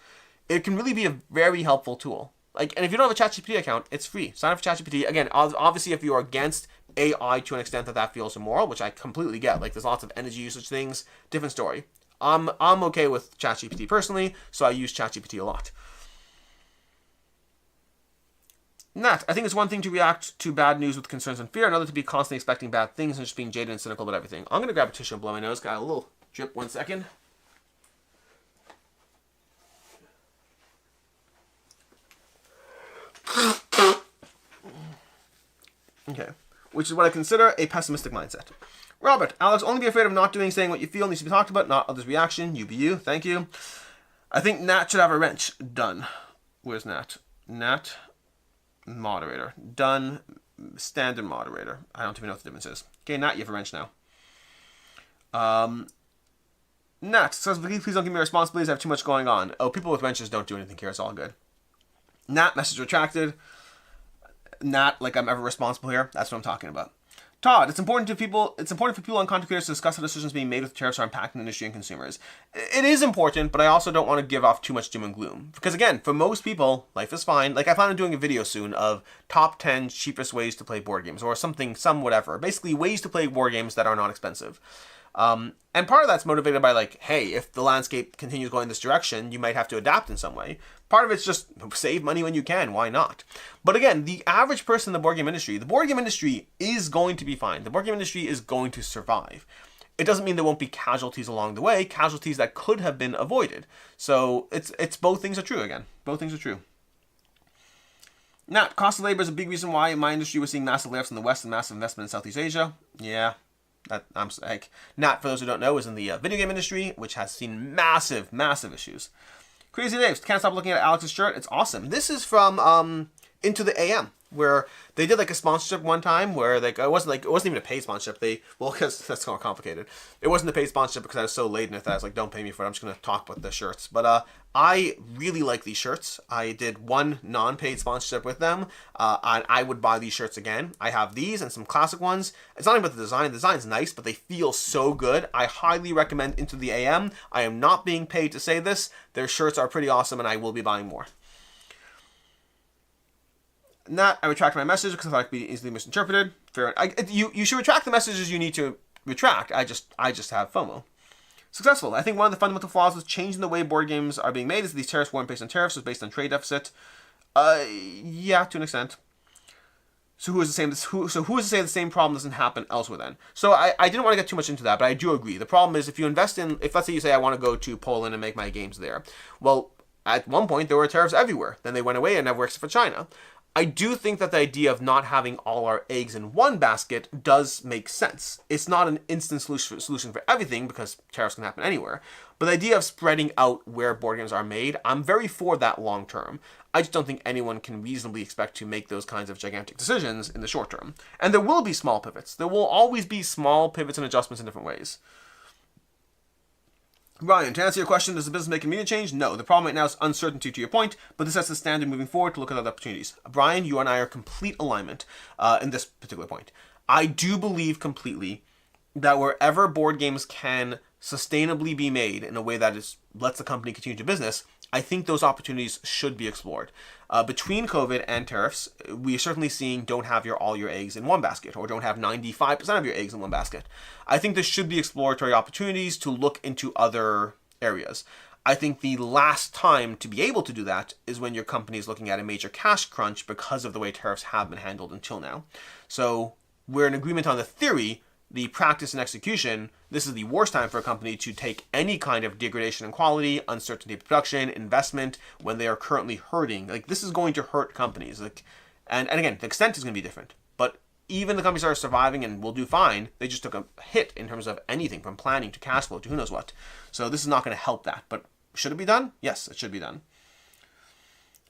It can really be a very helpful tool. And if you don't have a ChatGPT account, it's free. Sign up for ChatGPT. Again, obviously, if you are against AI to an extent that feels immoral, which I completely get. There's lots of energy usage things, different story. I'm okay with ChatGPT personally, so I use ChatGPT a lot. Nat, I think it's one thing to react to bad news with concerns and fear, another to be constantly expecting bad things and just being jaded and cynical about everything. I'm going to grab a tissue and blow my nose. Got a little drip, 1 second. Okay. Which is what I consider a pessimistic mindset. Robert, Alex, only be afraid of not doing, saying what you feel needs to be talked about, not others' reaction. You be you. Thank you. I think Nat should have a wrench. Done. Where's Nat? Nat. Moderator. Done. Standard moderator. I don't even know what the difference is. Okay, Nat, you have a wrench now. Nat says, please don't give me responsibilities. I have too much going on. Oh, people with wrenches don't do anything here. It's all good. Nat, message retracted. Nat, I'm ever responsible here. That's what I'm talking about. Todd, it's important for people and content creators to discuss how decisions being made with tariffs are impacting the industry and consumers. It is important, but I also don't want to give off too much doom and gloom. Because again, for most people, life is fine. I plan on doing a video soon of top 10 cheapest ways to play board games, or whatever. Basically, ways to play board games that are not expensive. And part of that's motivated by hey, if the landscape continues going this direction, you might have to adapt in some way. Part of it's just save money when you can. Why not? But again, the average person in the board game industry is going to be fine. The board game industry is going to survive. It doesn't mean there won't be casualties along the way, casualties that could have been avoided. So it's both things are true again. Both things are true. Now, cost of labor is a big reason why my industry was seeing massive layoffs in the West and massive investment in Southeast Asia. Yeah. Nat, for those who don't know, is in the video game industry, which has seen massive, massive issues. Crazy Dave, can't stop looking at Alex's shirt. It's awesome. This is from Into the AM, where they did a sponsorship one time where it wasn't even a paid sponsorship. Because that's more complicated. It wasn't a paid sponsorship because I was so laden with that. I was like, don't pay me for it. I'm just gonna talk about the shirts. But I really like these shirts. I did one non-paid sponsorship with them, and I would buy these shirts again. I have these and some classic ones. It's not even about the design. The design's nice, but they feel so good. I highly recommend Into the AM. I am not being paid to say this. Their shirts are pretty awesome, and I will be buying more. Nat, I retract my message because I thought it could be easily misinterpreted. Fair. You should retract the messages you need to retract. I just have FOMO. Successful. I think one of the fundamental flaws with changing the way board games are being made is that these tariffs weren't based on tariffs, it was based on trade deficit. Yeah, to an extent. So who is to say the same problem doesn't happen elsewhere then? So I didn't want to get too much into that, but I do agree. The problem is if let's say you say I want to go to Poland and make my games there. Well, at one point there were tariffs everywhere. Then they went away and never except for China. I do think that the idea of not having all our eggs in one basket does make sense. It's not an instant solution for everything because tariffs can happen anywhere. But the idea of spreading out where board games are made, I'm very for that long term. I just don't think anyone can reasonably expect to make those kinds of gigantic decisions in the short term. And there will be small pivots. There will always be small pivots and adjustments in different ways. Ryan, to answer your question, does the business make immediate change? No. The problem right now is uncertainty to your point, but this sets the standard moving forward to look at other opportunities. Brian, you and I are complete alignment in this particular point. I do believe completely that wherever board games can sustainably be made in a way that lets the company continue to business, I think those opportunities should be explored. Between COVID and tariffs, we are certainly seeing don't have all your eggs in one basket, or don't have 95% of your eggs in one basket. I think there should be exploratory opportunities to look into other areas. I think the last time to be able to do that is when your company is looking at a major cash crunch because of the way tariffs have been handled until now. So we're in agreement on the theory. The practice and execution, this is the worst time for a company to take any kind of degradation in quality, uncertainty of production, investment, when they are currently hurting. Like, this is going to hurt companies. And again, the extent is going to be different. But even the companies that are surviving and will do fine, they just took a hit in terms of anything from planning to cash flow to who knows what. So this is not going to help that. But should it be done? Yes, it should be done.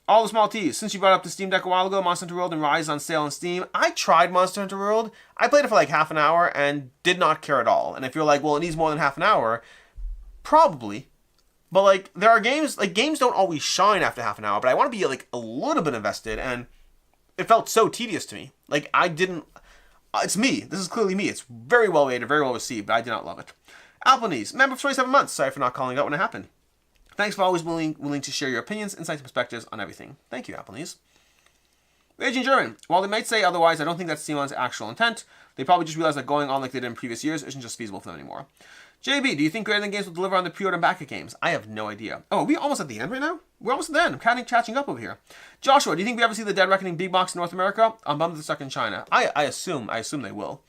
All the small T's. Since you brought up the Steam Deck a while ago, Monster Hunter World and Rise on sale on Steam. I tried Monster Hunter World. I played it for like half an hour and did not care at all. And if you're like, well, it needs more than half an hour, probably. But like, there are games don't always shine after half an hour, but I want to be like a little bit invested, and it felt so tedious to me. Like, it's me. This is clearly me. It's very well rated, very well received, but I did not love it. Alphanese, member for 27 months. Sorry for not calling out when it happened. Thanks for always willing to share your opinions, insights, and perspectives on everything. Thank you, Applebee's. Raging German. While they might say otherwise, I don't think that's Simon's actual intent. They probably just realized that going on like they did in previous years isn't just feasible for them anymore. JB, do you think Greater Than Games will deliver on the pre-order and backup games? I have no idea. Oh, are we almost at the end right now? We're almost at the end. I'm catching up over here. Joshua, do you think we ever see the Dead Reckoning big box in North America? I'm bummed they're stuck in China. I assume they will.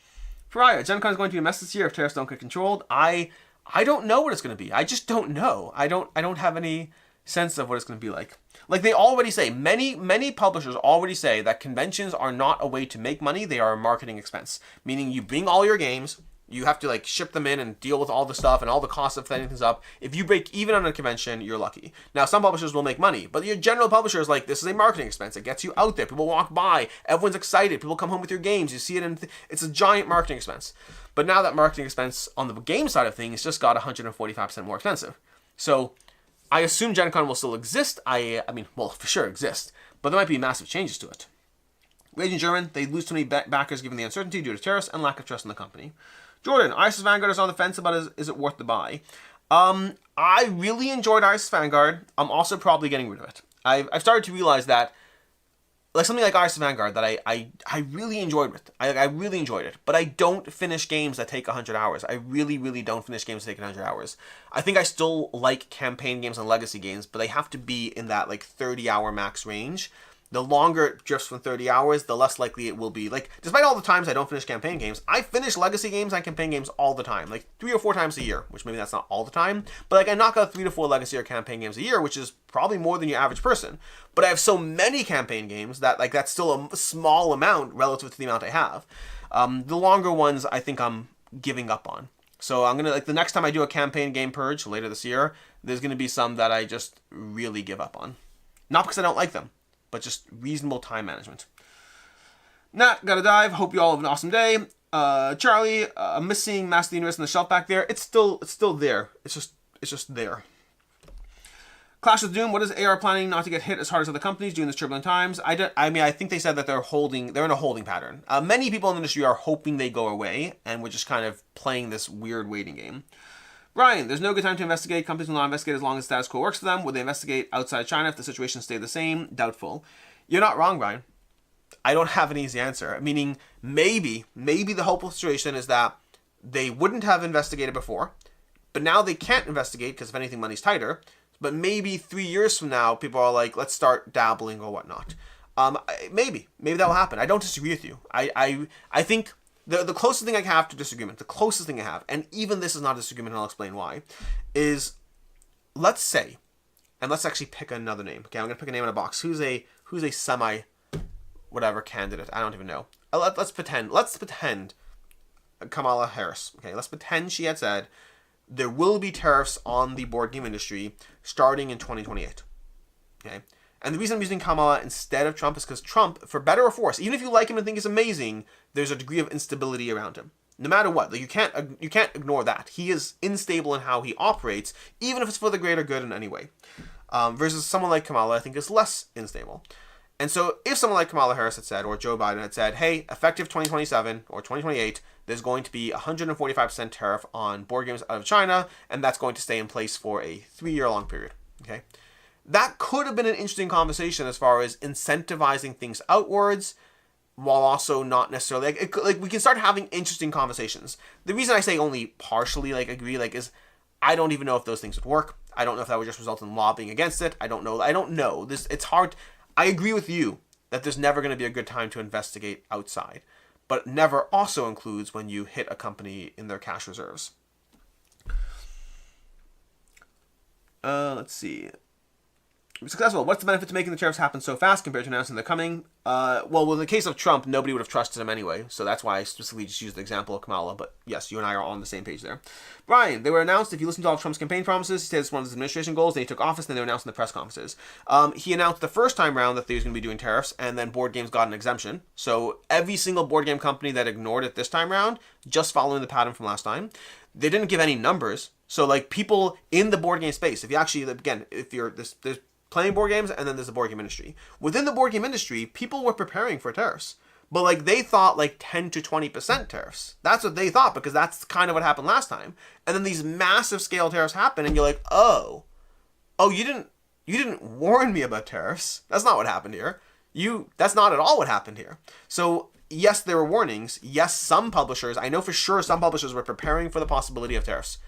Pariah, Gen Con is going to be a mess this year if tariffs don't get controlled. I don't know what it's going to be. I just don't know. I don't have any sense of what it's going to be like. Like, they already say, many publishers already say that conventions are not a way to make money, they are a marketing expense. Meaning you bring all your games, you have to like ship them in and deal with all the stuff and all the costs of setting things up. If you break even on a convention, you're lucky. Now, some publishers will make money, but your general publisher is like, this is a marketing expense. It gets you out there. People walk by. Everyone's excited. People come home with your games. You see it it's a giant marketing expense. But now that marketing expense on the game side of things just got 145% more expensive. So I assume Gen Con will still exist. I mean, well, for sure exist, but there might be massive changes to it. Raging German, they lose too many backers given the uncertainty due to tariffs and lack of trust in the company. Jordan, ISIS Vanguard is on the fence about is it worth the buy? I really enjoyed ISIS Vanguard. I'm also probably getting rid of it. I've started to realize that, like something like ISIS Vanguard that I really enjoyed it. I really enjoyed it. But I don't finish games that take 100 hours. I really, really don't finish games that take 100 hours. I think I still like campaign games and legacy games, but they have to be in that like 30-hour max range. The longer it drifts from 30 hours, the less likely it will be. Like, despite all the times I don't finish campaign games, I finish legacy games and campaign games all the time. Like, 3 or 4 times a year, which maybe that's not all the time. But, like, I knock out 3 to 4 legacy or campaign games a year, which is probably more than your average person. But I have so many campaign games that, like, that's still a small amount relative to the amount I have. The longer ones, I think I'm giving up on. So I'm going to, like, the next time I do a campaign game purge later this year, there's going to be some that I just really give up on. Not because I don't like them, but just reasonable time management. Nat, gotta dive. Hope you all have an awesome day. Charlie, I'm missing Master of the Universe on the shelf back there. It's still there. It's just there. Clash with Doom. What is AR planning not to get hit as hard as other companies during these turbulent times? I think they said that they're in a holding pattern. Many people in the industry are hoping they go away, and we're just kind of playing this weird waiting game. Ryan, there's no good time to investigate. Companies will not investigate as long as status quo works for them. Would they investigate outside China if the situation stayed the same? Doubtful. You're not wrong, Ryan. I don't have an easy answer. Meaning, maybe the hopeful situation is that they wouldn't have investigated before, but now they can't investigate because, if anything, money's tighter. But maybe 3 years from now, people are like, let's start dabbling or whatnot. Maybe that will happen. I don't disagree with you. I think the closest thing I have to disagreement, the closest thing I have, and even this is not a disagreement, and I'll explain why, is let's say, and let's actually pick another name. Okay, I'm gonna pick a name in a box. Who's a semi whatever candidate? I don't even know. Let's pretend Kamala Harris. Okay, let's pretend she had said there will be tariffs on the board game industry starting in 2028. Okay. And the reason I'm using Kamala instead of Trump is because Trump, for better or for worse, even if you like him and think he's amazing, there's a degree of instability around him. No matter what, like you can't ignore that. He is unstable in how he operates, even if it's for the greater good in any way. Versus someone like Kamala, I think is less unstable. And so if someone like Kamala Harris had said, or Joe Biden had said, hey, effective 2027 or 2028, there's going to be 145% tariff on board games out of China, and that's going to stay in place for a 3-year-long period. Okay. That could have been an interesting conversation as far as incentivizing things outwards, while also not necessarily like we can start having interesting conversations. The reason I say only partially agree is I don't even know if those things would work. I don't know if that would just result in lobbying against it. I don't know. It's hard. I agree with you that there's never going to be a good time to investigate outside, but never also includes when you hit a company in their cash reserves. Let's see. Successful. What's the benefit to making the tariffs happen so fast compared to announcing they're coming? Well, in the case of Trump, nobody would have trusted him anyway, so that's why I specifically just used the example of Kamala, but yes, you and I are on the same page there. Brian, they were announced, if you listen to all of Trump's campaign promises, he said it's one of his administration goals, then he took office, and then they were announced in the press conferences. He announced the first time round that he was going to be doing tariffs, and then board games got an exemption, so every single board game company that ignored it this time round, just following the pattern from last time, they didn't give any numbers, so people in the board game space, if you actually, again, if you're, there's playing board games, and then there's the board game industry. Within the board game industry, people were preparing for tariffs. But they thought 10 to 20% tariffs. That's what they thought, because that's kind of what happened last time. And then these massive scale tariffs happen, and you're like, oh, you didn't warn me about tariffs. That's not what happened here. That's not at all what happened here. So yes, there were warnings. Yes, some publishers, I know for sure some publishers were preparing for the possibility of tariffs.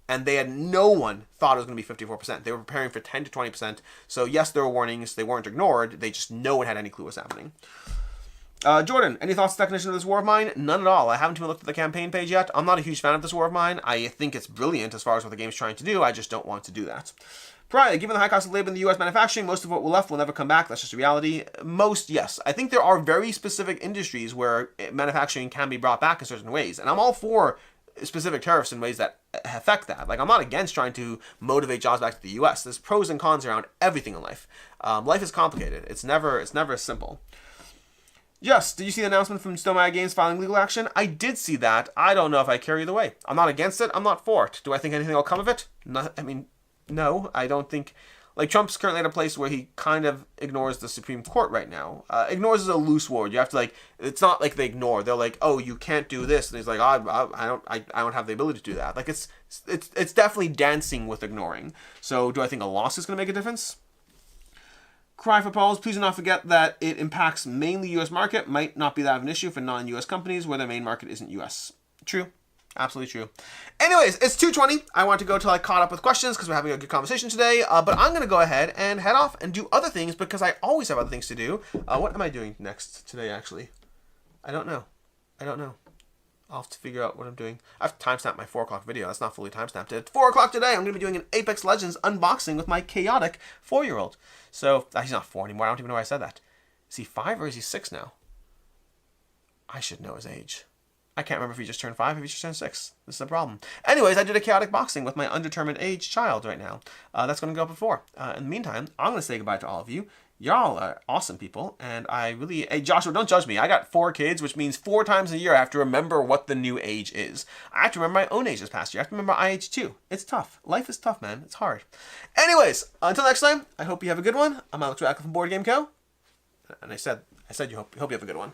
And no one thought it was going to be 54%. They were preparing for 10 to 20%. So yes, there were warnings. They weren't ignored. No one had any clue what's happening. Jordan, any thoughts on the definition of this war of mine? None at all. I haven't even looked at the campaign page yet. I'm not a huge fan of this war of mine. I think it's brilliant as far as what the game's trying to do. I just don't want to do that. Prior, given the high cost of labor in the U.S. manufacturing, most of what we're left will never come back. That's just a reality. Most, yes. I think there are very specific industries where manufacturing can be brought back in certain ways. And I'm all for specific tariffs in ways that affect that. I'm not against trying to motivate jobs back to the U.S. There's pros and cons around everything in life. Life is complicated. It's never as simple. Yes, did you see the announcement from Stonemaier Games filing legal action? I did see that. I don't know if I care either way. I'm not against it. I'm not for it. Do I think anything will come of it? No. I don't think... Trump's currently at a place where he kind of ignores the Supreme Court right now. Ignores is a loose word. You have to it's not like they ignore. They're like, oh, you can't do this, and he's like, oh, I don't have the ability to do that. It's definitely dancing with ignoring. So do I think a loss is going to make a difference? Cry for Pauls, please do not forget that it impacts mainly U.S. market. Might not be that of an issue for non-U.S. companies where their main market isn't U.S. True. Absolutely true. Anyways, it's 2:20. I want to go till I caught up with questions because we're having a good conversation today. But I'm going to go ahead and head off and do other things because I always have other things to do. What am I doing next today, actually? I don't know. I'll have to figure out what I'm doing. I've timestamped my 4 o'clock video. That's not fully timestamped. At 4 o'clock today, I'm going to be doing an Apex Legends unboxing with my chaotic 4-year-old. So, he's not 4 anymore. I don't even know why I said that. Is he 5 or is he 6 now? I should know his age. I can't remember if he just turned 5 or if he just turned 6. This is a problem. Anyways, I did a chaotic boxing with my undetermined age child right now. That's going to go up at 4. In the meantime, I'm going to say goodbye to all of you. Y'all are awesome people, and I really... Hey, Joshua, don't judge me. I got 4 kids, which means 4 times a year I have to remember what the new age is. I have to remember my own age this past year. I have to remember IH too. It's tough. Life is tough, man. It's hard. Anyways, until next time, I hope you have a good one. I'm Alex Radcliffe from BoardGameCo, and I said you hope you have a good one.